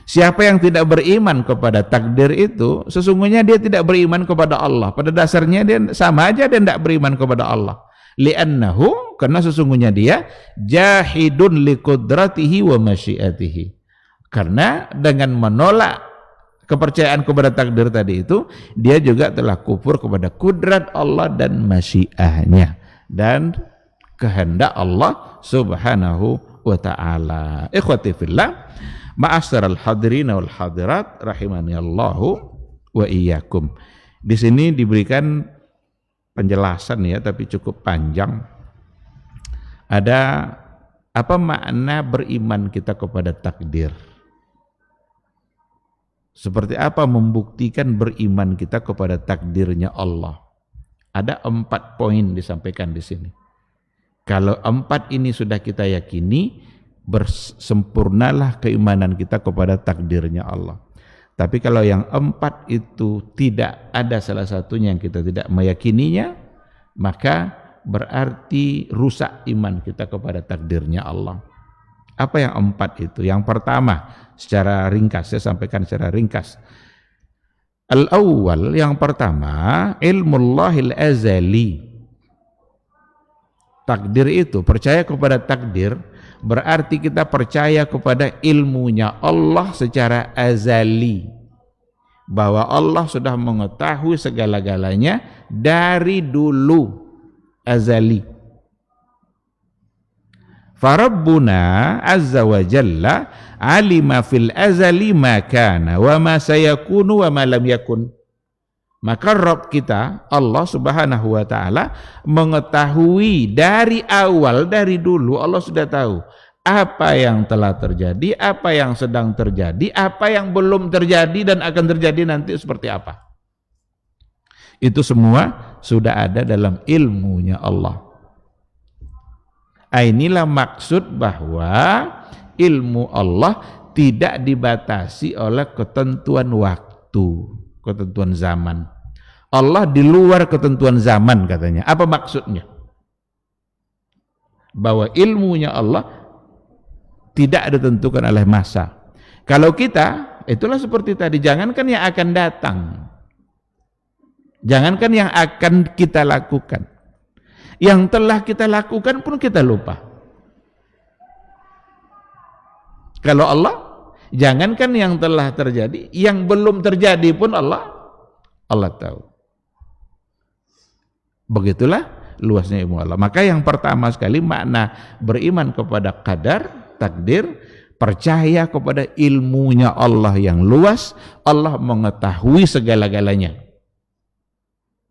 Siapa yang tidak beriman kepada takdir itu, sesungguhnya dia tidak beriman kepada Allah. Pada dasarnya dia sama aja dia tidak beriman kepada Allah. Li'annahu, karena sesungguhnya dia jahidun liqudratihi wa masyiatihi. Karena dengan menolak kepercayaan kepada takdir tadi itu, dia juga telah kufur kepada kudrat Allah dan masyiahnya dan kehendak Allah Subhanahu wa ta'ala. Ikhwati fillah, ma'asyiral hadirin wal hadirat rahimanillahu wa iyyakum. Di sini diberikan penjelasan ya, tapi cukup panjang. Ada apa makna beriman kita kepada takdir? Seperti apa membuktikan beriman kita kepada takdirnya Allah? Ada 4 poin disampaikan di sini. Kalau 4 ini sudah kita yakini, bersempurnalah keimanan kita kepada takdirnya Allah. Tapi kalau yang 4 itu tidak ada salah satunya yang kita tidak meyakininya, maka berarti rusak iman kita kepada takdirnya Allah. Apa yang 4 itu? Yang pertama, secara ringkas, saya sampaikan secara ringkas. Al-awwal, yang pertama, ilmullahil azali. Takdir itu, percaya kepada takdir, berarti kita percaya kepada ilmunya Allah secara azali, bahwa Allah sudah mengetahui segala-galanya dari dulu, azali. Farabbuna azza wa jalla alima fil azali ma kana wa ma sayakunu wa ma lam yakun. Maka Rabb kita, Allah Subhanahu wa ta'ala, mengetahui dari awal, dari dulu Allah sudah tahu apa yang telah terjadi, apa yang sedang terjadi, apa yang belum terjadi dan akan terjadi nanti seperti apa. Itu semua sudah ada dalam ilmunya Allah. Inilah maksud bahwa ilmu Allah tidak dibatasi oleh ketentuan waktu, ketentuan zaman. Allah di luar ketentuan zaman katanya. Apa maksudnya? Bahwa ilmunya Allah tidak ditentukan oleh masa. Kalau kita, itulah seperti tadi, jangankan yang akan datang, jangankan yang akan kita lakukan, yang telah kita lakukan pun kita lupa. Kalau Allah, jangankan yang telah terjadi, yang belum terjadi pun Allah tahu. Begitulah luasnya ilmu Allah. Maka yang pertama sekali makna beriman kepada qadar, takdir, percaya kepada ilmunya Allah yang luas. Allah mengetahui segala-galanya.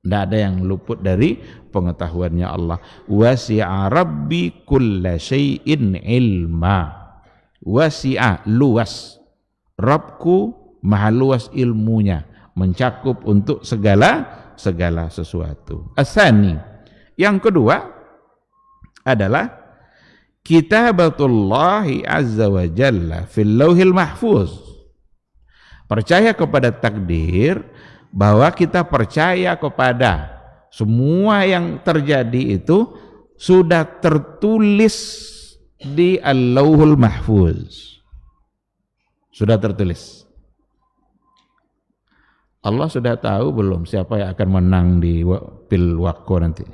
Tidak ada yang luput dari pengetahuannya Allah. Wasi'a rabbi kulla syai'in ilma. Wasi'a, luas. Rabbku maha luas ilmunya, mencakup untuk segala sesuatu. Asani, yang kedua adalah kitabatullahi azza wa jalla fil lauhil mahfuz. Percaya kepada takdir, bahwa kita percaya kepada semua yang terjadi itu sudah tertulis di al-lauhul mahfuz. Sudah tertulis. Allah sudah tahu belum siapa yang akan menang di Pilwako nanti?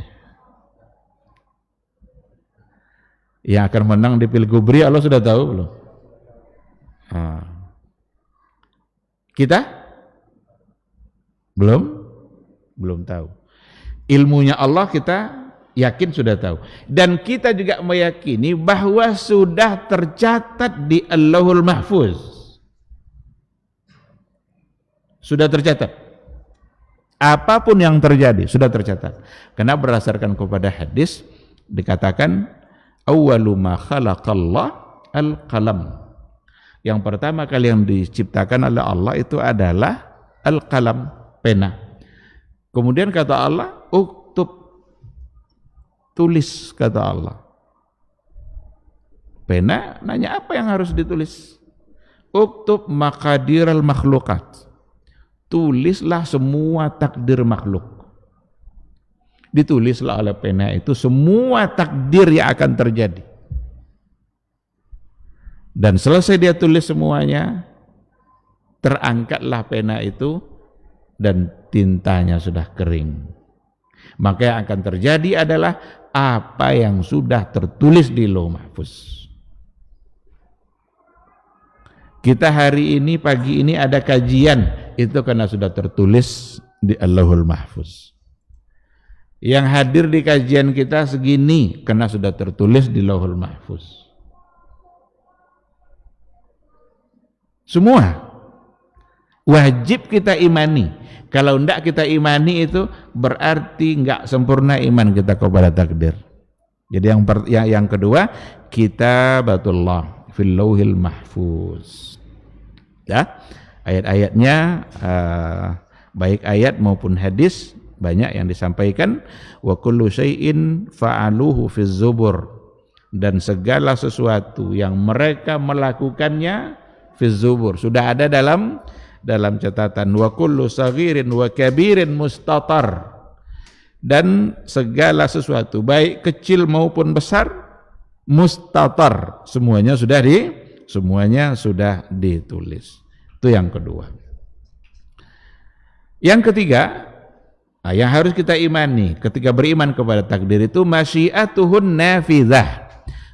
Yang akan menang di Pilgubri Allah sudah tahu belum? Nah. Kita? Belum tahu. Ilmunya Allah kita yakin sudah tahu. Dan kita juga meyakini bahwa sudah tercatat di Allahul Mahfuz. Sudah tercatat. Apapun yang terjadi sudah tercatat. Karena berdasarkan kepada hadis dikatakan awwalu ma khalaqallah al-qalam. Yang pertama kali yang diciptakan oleh Allah itu adalah al-qalam, pena. Kemudian kata Allah, uktub, tulis, kata Allah. Pena nanya apa yang harus ditulis? Uktub maqadiral makhlukat. Tulislah semua takdir makhluk. Ditulislah oleh pena itu semua takdir yang akan terjadi. Dan selesai dia tulis semuanya, terangkatlah pena itu dan tintanya sudah kering. Maka yang akan terjadi adalah apa yang sudah tertulis di Lauh Mahfuz. Kita hari ini, pagi ini ada kajian, itu karena sudah tertulis di Allahul Mahfuz. Yang hadir di kajian kita segini karena sudah tertulis di Lauhul Mahfuz. Semua wajib kita imani. Kalau tidak kita imani itu berarti enggak sempurna iman kita kepada takdir. Jadi yang kedua, kitabatullah fil lauhil mahfuz. Ya, ayat-ayatnya baik ayat maupun hadis banyak yang disampaikan. Wa kullu syai'in fa'aluhu fiz zubur, dan segala sesuatu yang mereka melakukannya fiz zubur sudah ada dalam catatan. Wa kullu saghirin wa kabirin mustatar, dan segala sesuatu baik kecil maupun besar mustatar, semuanya sudah ditulis. Itu yang kedua. Yang ketiga, yang harus kita imani ketika beriman kepada takdir itu masyiatuhun nafidzah.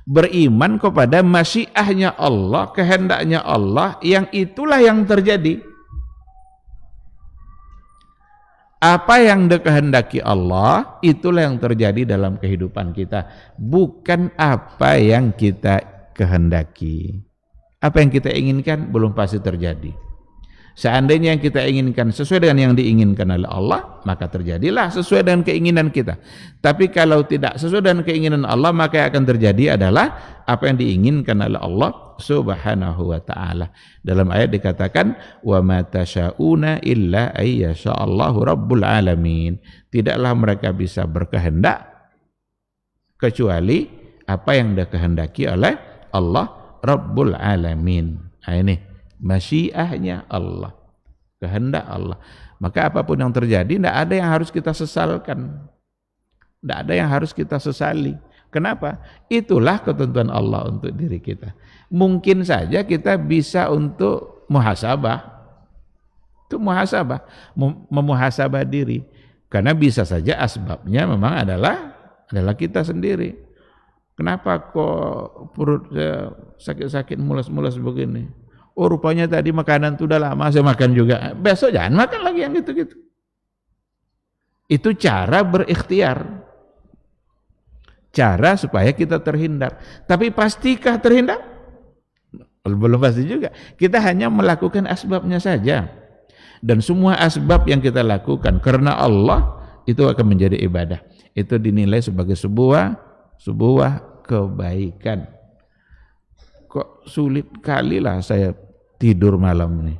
Beriman kepada masyiahnya Allah, kehendaknya Allah, yang itulah yang terjadi. Apa yang dikehendaki Allah, itulah yang terjadi dalam kehidupan kita, bukan apa yang kita kehendaki. Apa yang kita inginkan belum pasti terjadi. Seandainya yang kita inginkan sesuai dengan yang diinginkan oleh Allah, maka terjadilah sesuai dengan keinginan kita. Tapi kalau tidak sesuai dengan keinginan Allah, maka yang akan terjadi adalah apa yang diinginkan oleh Allah Subhanahu wa ta'ala. Dalam ayat dikatakan, wa ma tasyauna illa ayyasha'allahu rabbul alamin. Tidaklah mereka bisa berkehendak kecuali apa yang dikehendaki oleh Allah Rabbul alamin. Nah, ini masyiahnya Allah, kehendak Allah. Maka apapun yang terjadi, tidak ada yang harus kita sesalkan, tidak ada yang harus kita sesali. Kenapa? Itulah ketentuan Allah untuk diri kita. Mungkin saja kita bisa untuk muhasabah, itu muhasabah, memuhasabah diri, karena bisa saja asbabnya memang adalah kita sendiri. Kenapa kok perut saya sakit-sakit mulas-mulas begini? Oh, rupanya tadi makanan itu udah lama saya makan juga. Besok jangan makan lagi yang gitu-gitu. Itu cara berikhtiar. Cara supaya kita terhindar. Tapi pastikah terhindar? Belum pasti juga. Kita hanya melakukan asbabnya saja. Dan semua asbab yang kita lakukan karena Allah, itu akan menjadi ibadah. Itu dinilai sebagai sebuah kebaikan. Kok sulit kali lah saya tidur malam ini.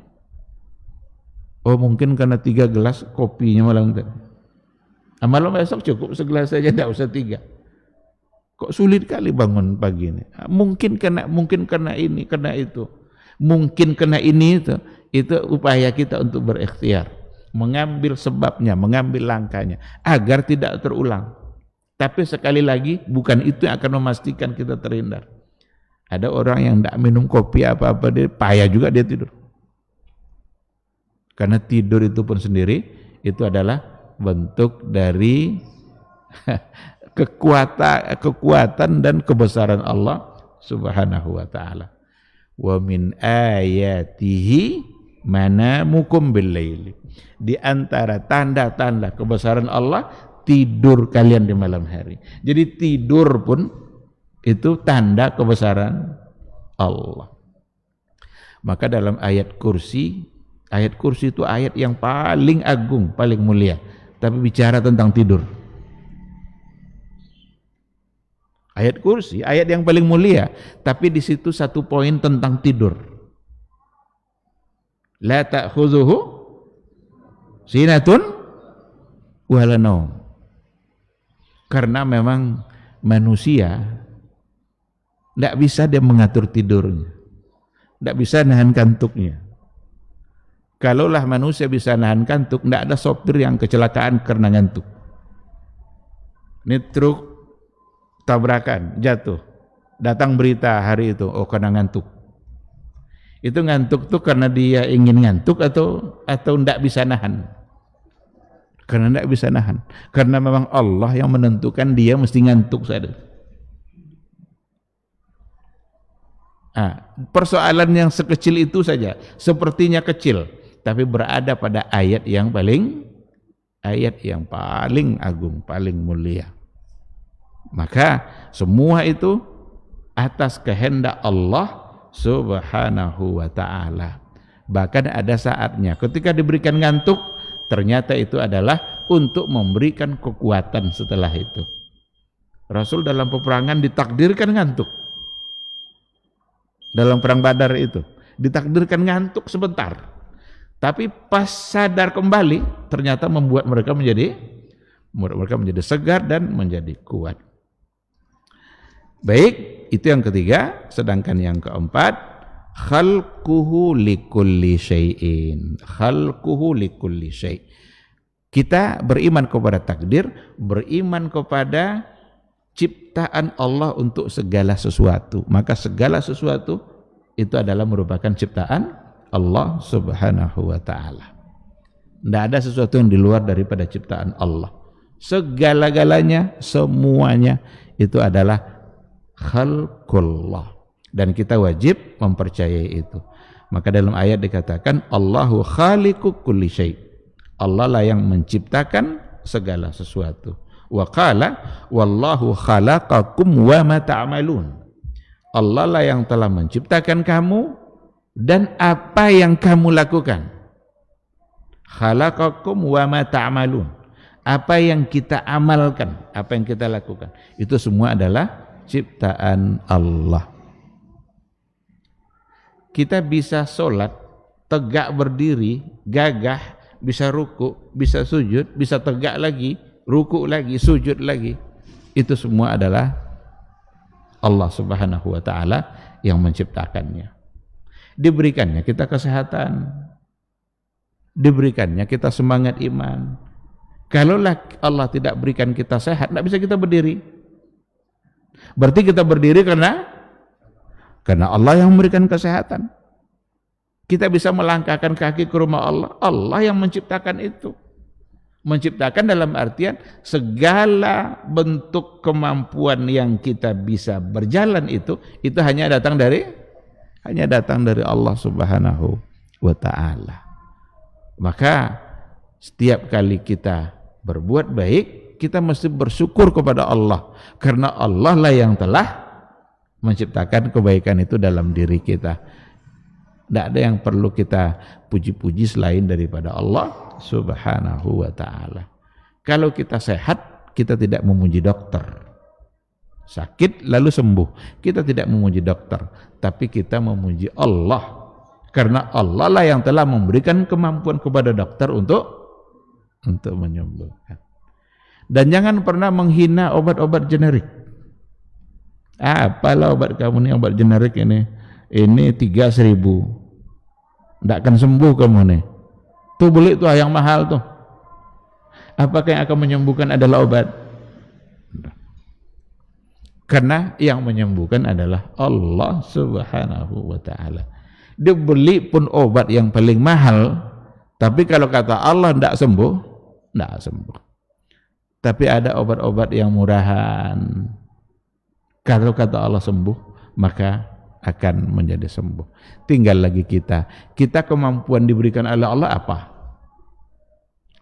Oh, mungkin karena 3 gelas kopinya malam tadi. Malam besok cukup segelas saja, tidak usah 3. Kok sulit kali bangun pagi ini? Mungkin karena ini, karena itu. Mungkin karena ini itu upaya kita untuk berikhtiar, mengambil sebabnya, mengambil langkahnya agar tidak terulang. Tapi sekali lagi bukan itu yang akan memastikan kita terhindar. Ada orang yang tidak minum kopi apa-apa, dia payah juga dia tidur. Karena tidur itu pun sendiri itu adalah bentuk dari kekuatan dan kebesaran Allah Subhanahu wa taala. Wa min ayatihi manamukum bil-laili. Di antara tanda-tanda kebesaran Allah tidur kalian di malam hari. Jadi tidur pun itu tanda kebesaran Allah. Maka dalam ayat kursi itu ayat yang paling agung, paling mulia, tapi bicara tentang tidur. Ayat kursi, ayat yang paling mulia, tapi di situ satu poin tentang tidur. La ta'khudhuhu sinatun wala naum. Karena memang manusia tidak bisa dia mengatur tidurnya, tidak bisa nahan kantuknya. Kalaulah manusia bisa nahan kantuk, tidak ada sopir yang kecelakaan karena ngantuk. Ini truk tabrakan, jatuh, datang berita hari itu, oh karena ngantuk. Itu ngantuk tuh karena dia ingin ngantuk atau tidak bisa nahan? Karena tidak bisa nahan. Karena memang Allah yang menentukan dia mesti ngantuk saja. Persoalan yang sekecil itu saja, sepertinya kecil, tapi berada pada ayat yang paling agung, paling mulia. Maka semua itu atas kehendak Allah Subhanahu wa ta'ala. Bahkan ada saatnya ketika diberikan ngantuk, ternyata itu adalah untuk memberikan kekuatan setelah itu. Rasul dalam peperangan ditakdirkan ngantuk. Dalam perang Badar itu ditakdirkan ngantuk sebentar, tapi pas sadar kembali ternyata membuat mereka menjadi segar dan menjadi kuat. Baik, itu yang ketiga. Sedangkan yang keempat, khalquhu likulli syai'in. Khalquhu likulli syai'. Kita beriman kepada takdir, beriman kepada ciptaan Allah untuk segala sesuatu. Maka segala sesuatu itu adalah merupakan ciptaan Allah Subhanahu wa ta'ala. Tidak ada sesuatu yang di luar daripada ciptaan Allah. Segala-galanya, semuanya itu adalah khalqullah, dan kita wajib mempercayai itu. Maka dalam ayat dikatakan Allahu khaliqu kulli syai'. Allah lah yang menciptakan segala sesuatu. Wa qala wallahu khalaqakum wa ma ta'malun. Allah lah yang telah menciptakan kamu dan apa yang kamu lakukan. Khalaqakum wa ma ta'malun. Apa yang kita amalkan, apa yang kita lakukan, itu semua adalah ciptaan Allah. Kita bisa sholat, tegak berdiri, gagah, bisa ruku, bisa sujud, bisa tegak lagi, ruku lagi, sujud lagi. Itu semua adalah Allah Subhanahu wa ta'ala yang menciptakannya. Diberikannya kita kesehatan, diberikannya kita semangat iman. Kalaulah Allah tidak berikan kita sehat, tidak bisa kita berdiri. Berarti kita berdiri karena Allah yang memberikan kesehatan. Kita bisa melangkahkan kaki ke rumah Allah, Allah yang menciptakan itu. Menciptakan dalam artian segala bentuk kemampuan yang kita bisa berjalan itu hanya datang dari Allah Subhanahu wa ta'ala. Maka setiap kali kita berbuat baik, kita mesti bersyukur kepada Allah, karena Allah lah yang telah menciptakan kebaikan itu dalam diri kita. Tidak ada yang perlu kita puji-puji selain daripada Allah Subhanahu wa ta'ala. Kalau kita sehat, kita tidak memuji dokter. Sakit lalu sembuh, kita tidak memuji dokter, tapi kita memuji Allah, karena Allah lah yang telah memberikan kemampuan kepada dokter untuk menyembuhkan. Dan jangan pernah menghina obat-obat generik. Apalah obat kamu nih, obat generik ini 3.000, tidak akan sembuh kamu nih. Tuh beli tuh yang mahal tuh. Apakah yang akan menyembuhkan adalah obat? Karena yang menyembuhkan adalah Allah Subhanahu wa ta'ala. Dia beli pun obat yang paling mahal, Tapi kalau kata Allah tidak sembuh, tidak sembuh. Tapi ada obat-obat yang murahan. Kalau kata Allah sembuh, maka akan menjadi sembuh. Tinggal lagi kita kemampuan diberikan oleh Allah apa?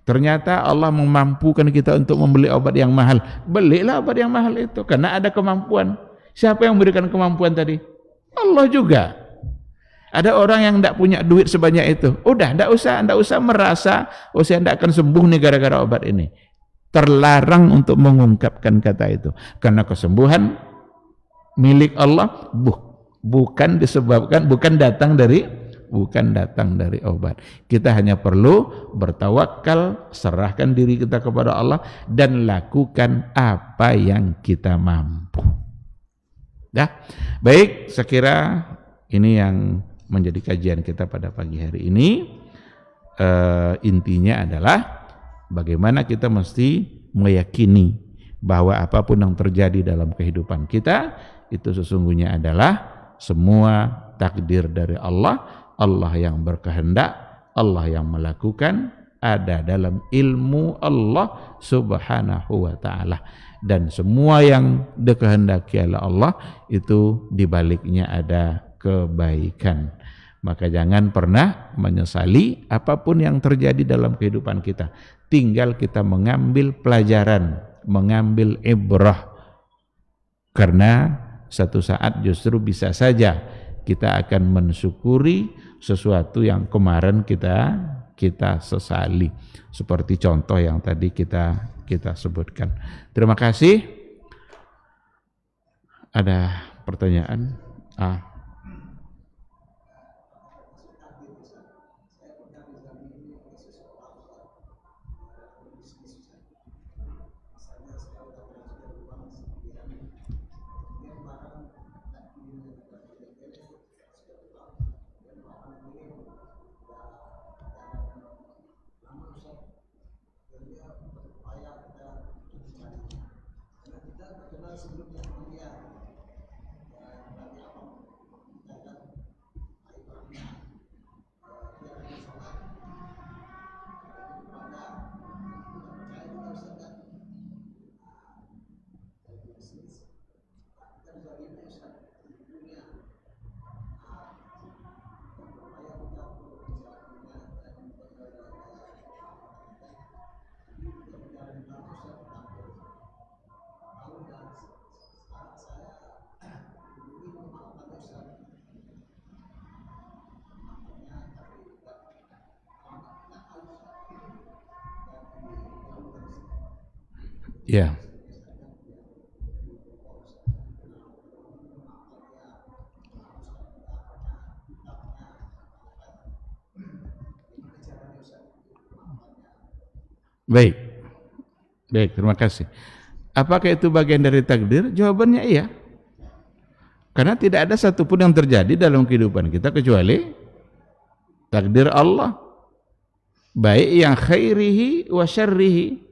Ternyata Allah memampukan kita untuk membeli obat yang mahal. Belilah obat yang mahal itu, karena ada kemampuan. Siapa yang memberikan kemampuan tadi? Allah juga. Ada orang yang tidak punya duit sebanyak itu. Udah, tidak usah merasa, saya tidak akan sembuh nih gara-gara obat ini. Terlarang untuk mengungkapkan kata itu. Karena kesembuhan milik Allah bukan datang dari obat. Kita hanya perlu bertawakal, serahkan diri kita kepada Allah dan lakukan apa yang kita mampu. Dah. Baik, saya kira ini yang menjadi kajian kita pada pagi hari ini. Intinya adalah bagaimana kita mesti meyakini bahwa apapun yang terjadi dalam kehidupan kita itu sesungguhnya adalah semua takdir dari Allah. Allah yang berkehendak, Allah yang melakukan, ada dalam ilmu Allah subhanahu wa ta'ala. Dan semua yang dikehendaki oleh Allah itu dibaliknya ada kebaikan. Maka jangan pernah menyesali apapun yang terjadi dalam kehidupan kita. Tinggal kita mengambil pelajaran, mengambil ibrah. Karena satu saat justru bisa saja kita akan mensyukuri sesuatu yang kemarin kita sesali, seperti contoh yang tadi kita sebutkan. Terima kasih. Ada pertanyaan? Ya. Baik, terima kasih. Apakah itu bagian dari takdir? Jawabannya iya. Karena tidak ada satupun yang terjadi dalam kehidupan kita kecuali takdir Allah. Baik yang khairihi wa syarrihi.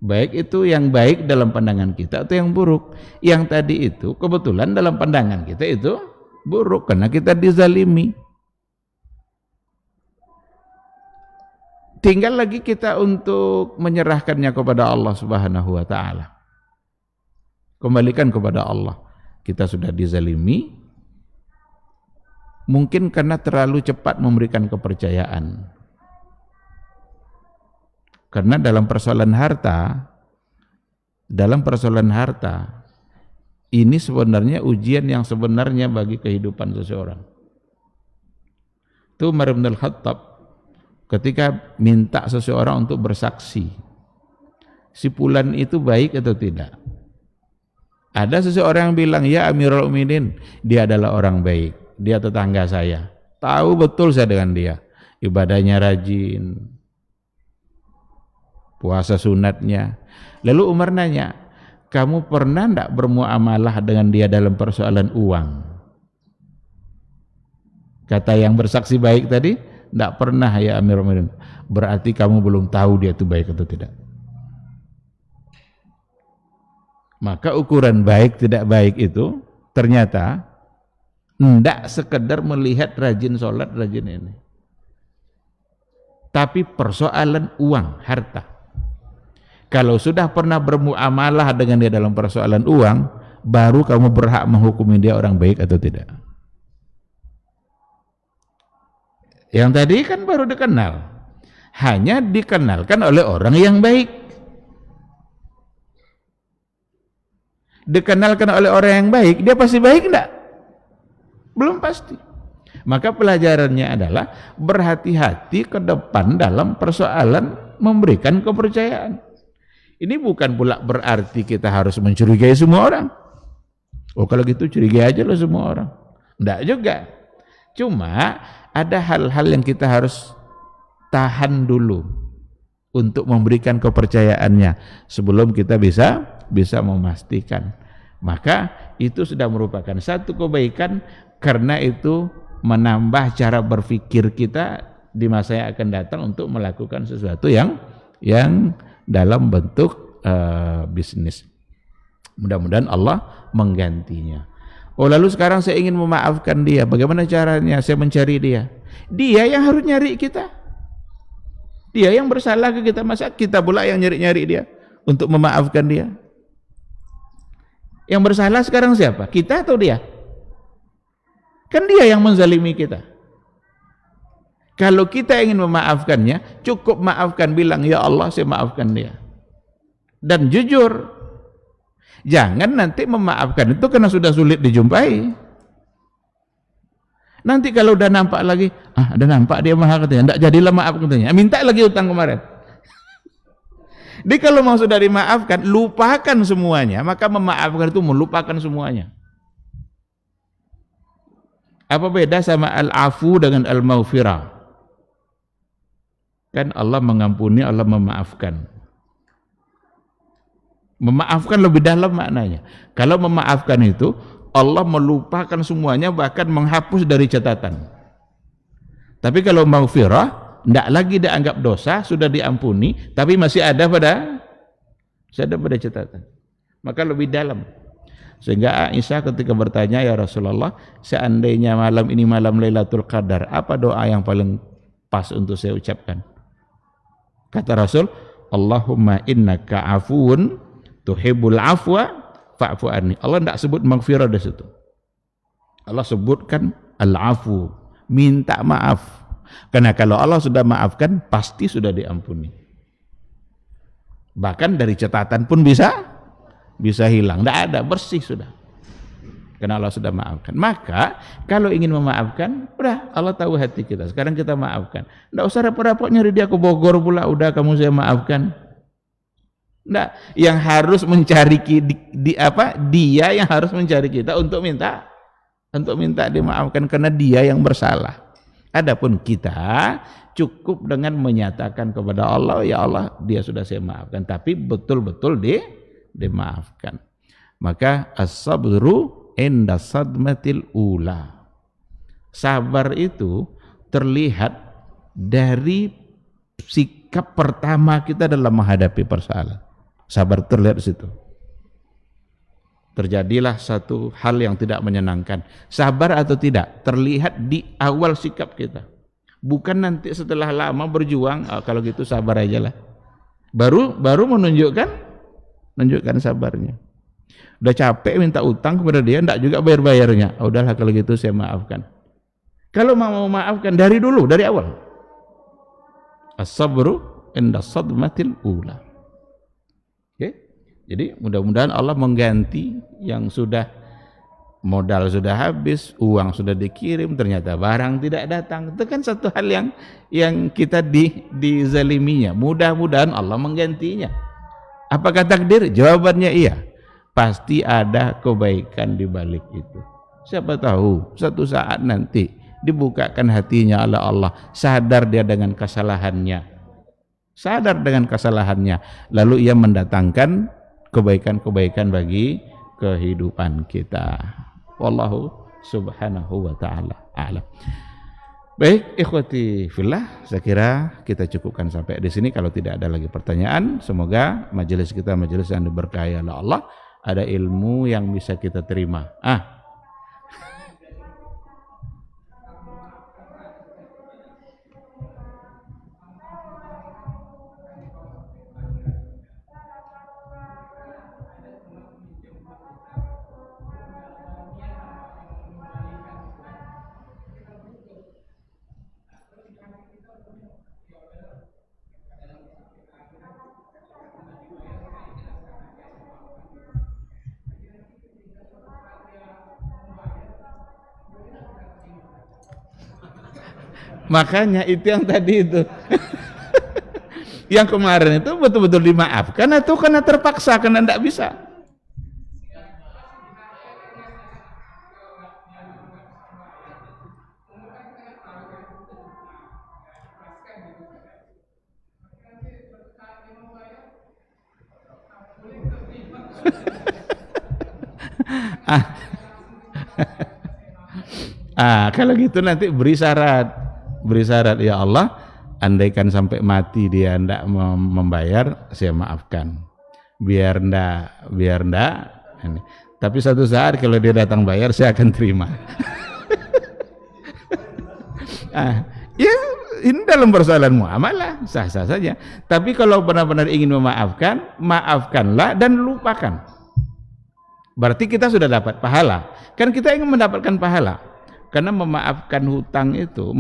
Baik itu yang baik dalam pandangan kita atau yang buruk. Yang tadi itu kebetulan dalam pandangan kita itu buruk karena kita dizalimi. Tinggal lagi kita untuk menyerahkannya kepada Allah Subhanahu wa ta'ala. Kembalikan kepada Allah. Kita sudah dizalimi, mungkin karena terlalu cepat memberikan kepercayaan. Karena dalam persoalan harta, ini sebenarnya ujian yang sebenarnya bagi kehidupan seseorang. Itu Umar bin Al-Khattab ketika minta seseorang untuk bersaksi, si fulan itu baik atau tidak. Ada seseorang yang bilang, ya Amirul Mukminin, dia adalah orang baik, dia tetangga saya, tahu betul saya dengan dia, ibadahnya rajin, puasa sunatnya. Lalu Umar nanya, kamu pernah tidak bermuamalah dengan dia dalam persoalan uang? Kata yang bersaksi baik tadi, tidak pernah ya Amirul Mukminin. Berarti kamu belum tahu dia itu baik atau tidak. Maka ukuran baik tidak baik itu ternyata tidak sekedar melihat rajin sholat, rajin ini. Tapi persoalan uang, harta. Kalau sudah pernah bermuamalah dengan dia dalam persoalan uang, baru kamu berhak menghukumi dia orang baik atau tidak. Yang tadi kan baru dikenal, hanya dikenalkan oleh orang yang baik. Dikenalkan oleh orang yang baik, dia pasti baik enggak? Belum pasti. Maka pelajarannya adalah berhati-hati ke depan dalam persoalan memberikan kepercayaan. Ini bukan pula berarti kita harus mencurigai semua orang. Oh kalau gitu curigai aja loh semua orang. Enggak juga. Cuma ada hal-hal yang kita harus tahan dulu untuk memberikan kepercayaannya sebelum kita bisa memastikan. Maka itu sudah merupakan satu kebaikan, karena itu menambah cara berpikir kita di masa yang akan datang untuk melakukan sesuatu yang dalam bentuk bisnis. Mudah-mudahan Allah menggantinya. Oh lalu sekarang saya ingin memaafkan dia, bagaimana caranya saya mencari dia? Dia yang harus nyari kita. Dia yang bersalah ke kita, masa kita pula yang nyari-nyari dia untuk memaafkan dia? Yang bersalah sekarang siapa? Kita atau dia? Kan dia yang menzalimi kita. Kalau kita ingin memaafkannya, cukup maafkan, bilang ya Allah saya maafkan dia. Dan jujur, jangan nanti memaafkan itu karena sudah sulit dijumpai. Nanti kalau udah nampak lagi, udah nampak dia mahal katanya, enggak jadilah maaf katanya, minta lagi utang kemarin. Jadi kalau mau sudah dimaafkan, lupakan semuanya, maka memaafkan itu melupakan semuanya. Apa beda sama al-afu dengan al-maghfirah? Kan Allah mengampuni, Allah memaafkan. Memaafkan lebih dalam maknanya. Kalau memaafkan itu Allah melupakan semuanya, bahkan menghapus dari catatan. Tapi kalau maghfirah, tidak lagi dianggap dosa, sudah diampuni, tapi masih ada pada catatan. Maka lebih dalam. Sehingga Aisyah ketika bertanya, ya Rasulullah, seandainya malam ini malam Lailatul Qadar, apa doa yang paling pas untuk saya ucapkan? Kata Rasul, Allahumma innaka afuun tuhibbul afwa fa'fu anni. Allah tidak sebut maghfirah di situ. Allah sebutkan al-afu, minta maaf. Karena kalau Allah sudah maafkan, pasti sudah diampuni. Bahkan dari catatan pun bisa hilang, tidak ada, bersih sudah. Karena Allah sudah maafkan. Maka kalau ingin memaafkan, udah Allah tahu hati kita. Sekarang kita maafkan. Tidak usah repot-repot nyari dia ke Bogor pula. Udah kamu saya maafkan. Tidak. Yang harus mencari dia yang harus mencari kita untuk minta dimaafkan karena dia yang bersalah. Adapun kita cukup dengan menyatakan kepada Allah, ya Allah, dia sudah saya maafkan, tapi betul-betul dimaafkan. Maka as-sabru inda sadmatil ula. Sabar itu terlihat dari sikap pertama kita dalam menghadapi persoalan. Sabar terlihat di situ. Terjadilah satu hal yang tidak menyenangkan. Sabar atau tidak terlihat di awal sikap kita. Bukan nanti setelah lama berjuang, kalau gitu sabar aja lah. Baru menunjukkan sabarnya. Udah capek minta utang kepada dia, enggak juga bayar-bayarnya. Udahlah kalau gitu saya maafkan. Kalau mau maafkan dari dulu, dari awal. As-sabru inda sadmatil ula. Oke? Jadi mudah-mudahan Allah mengganti yang sudah modal sudah habis, uang sudah dikirim, ternyata barang tidak datang. Itu kan satu hal yang kita dizaliminya. Mudah-mudahan Allah menggantinya. Apakah takdir? Jawabannya iya. Pasti ada kebaikan di balik itu. Siapa tahu suatu saat nanti dibukakan hatinya oleh Allah, sadar dia dengan kesalahannya. Lalu ia mendatangkan kebaikan-kebaikan bagi kehidupan kita. Wallahu subhanahu wa ta'ala a'lam. Baik, ikhwati fillah, saya kira kita cukupkan sampai di sini. Kalau tidak ada lagi pertanyaan, semoga majelis kita majelis yang diberkahi oleh Allah, ada ilmu yang bisa kita terima. Makanya itu yang tadi itu. Yang kemarin itu betul-betul dimaafkan atau karena terpaksa, karena tidak bisa. Kalau gitu nanti beri syarat, ya Allah, andaikan sampai mati dia tidak membayar, saya maafkan, biar ndak ini. Tapi satu saat kalau dia datang bayar, saya akan terima. Ya ini dalam persoalan muamalah sah-sah saja. Tapi kalau benar-benar ingin memaafkan, maafkanlah dan lupakan. Berarti kita sudah dapat pahala. Kan kita ingin mendapatkan pahala. Karena memaafkan hutang itu,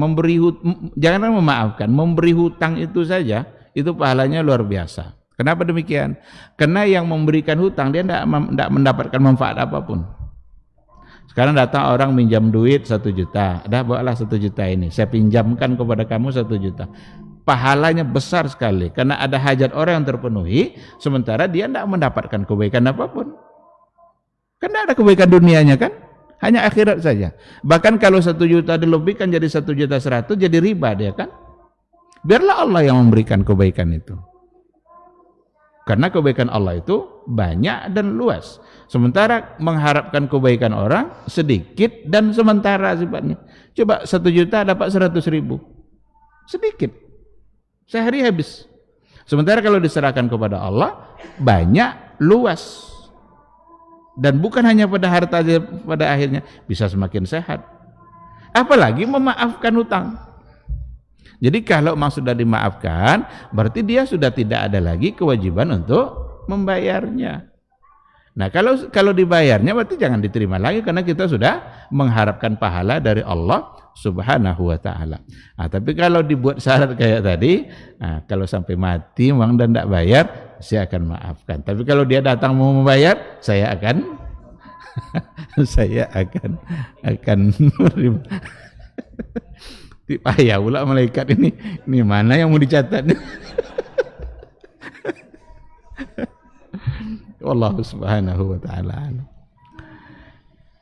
jangan memaafkan, memberi hutang itu saja, itu pahalanya luar biasa. Kenapa demikian? Karena yang memberikan hutang, dia tidak mendapatkan manfaat apapun. Sekarang datang orang minjam duit 1 juta, dah bawalah 1 juta ini, saya pinjamkan kepada kamu 1 juta. Pahalanya besar sekali, karena ada hajat orang yang terpenuhi, sementara dia tidak mendapatkan kebaikan apapun. Karena ada kebaikan dunianya kan? Hanya akhirat saja. Bahkan kalau 1 juta dilebihkan jadi 1.100.000, jadi riba dia kan. Biarlah Allah yang memberikan kebaikan itu. Karena kebaikan Allah itu banyak dan luas. Sementara mengharapkan kebaikan orang sedikit dan sementara sifatnya. Coba 1 juta dapat 100.000. Sedikit. Sehari habis. Sementara kalau diserahkan kepada Allah, banyak, luas. Dan bukan hanya pada harta, pada akhirnya bisa semakin sehat. Apalagi memaafkan hutang. Jadi kalau sudah dimaafkan, berarti dia sudah tidak ada lagi kewajiban untuk membayarnya. Nah kalau dibayarnya berarti jangan diterima lagi, karena kita sudah mengharapkan pahala dari Allah Subhanahu wa ta'ala. Tapi kalau dibuat syarat kayak tadi, kalau sampai mati memang dan tidak bayar, saya akan maafkan. Tapi kalau dia datang mau membayar, saya akan menerima. Payah pula malaikat ini mana yang mau dicatat? Wallahu subhanahu wa ta'ala.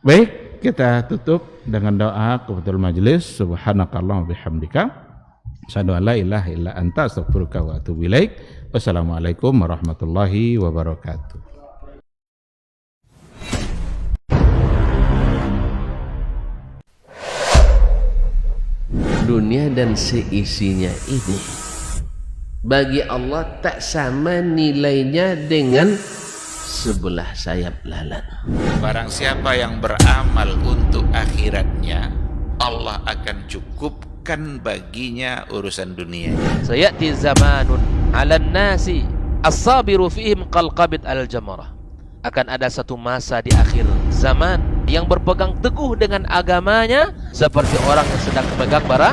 Baik, kita tutup dengan doa kebetul majelis. Subhanakallahumma bihamdika, asyhadu an la ilaha illa anta, astaghfiruka wa atubu ilaik. Wassalamualaikum warahmatullahi wabarakatuh. Dunia dan seisinya ini bagi Allah tak sama nilainya dengan sebelah sayap lalat. Barang siapa yang beramal untuk akhiratnya, Allah akan cukupkan baginya urusan dunia. Sayati zamanun 'alan nasi as-sabiru fihim qalqabit al-jamarah. Akan ada satu masa di akhir zaman yang berpegang teguh dengan agamanya seperti orang yang sedang memegang bara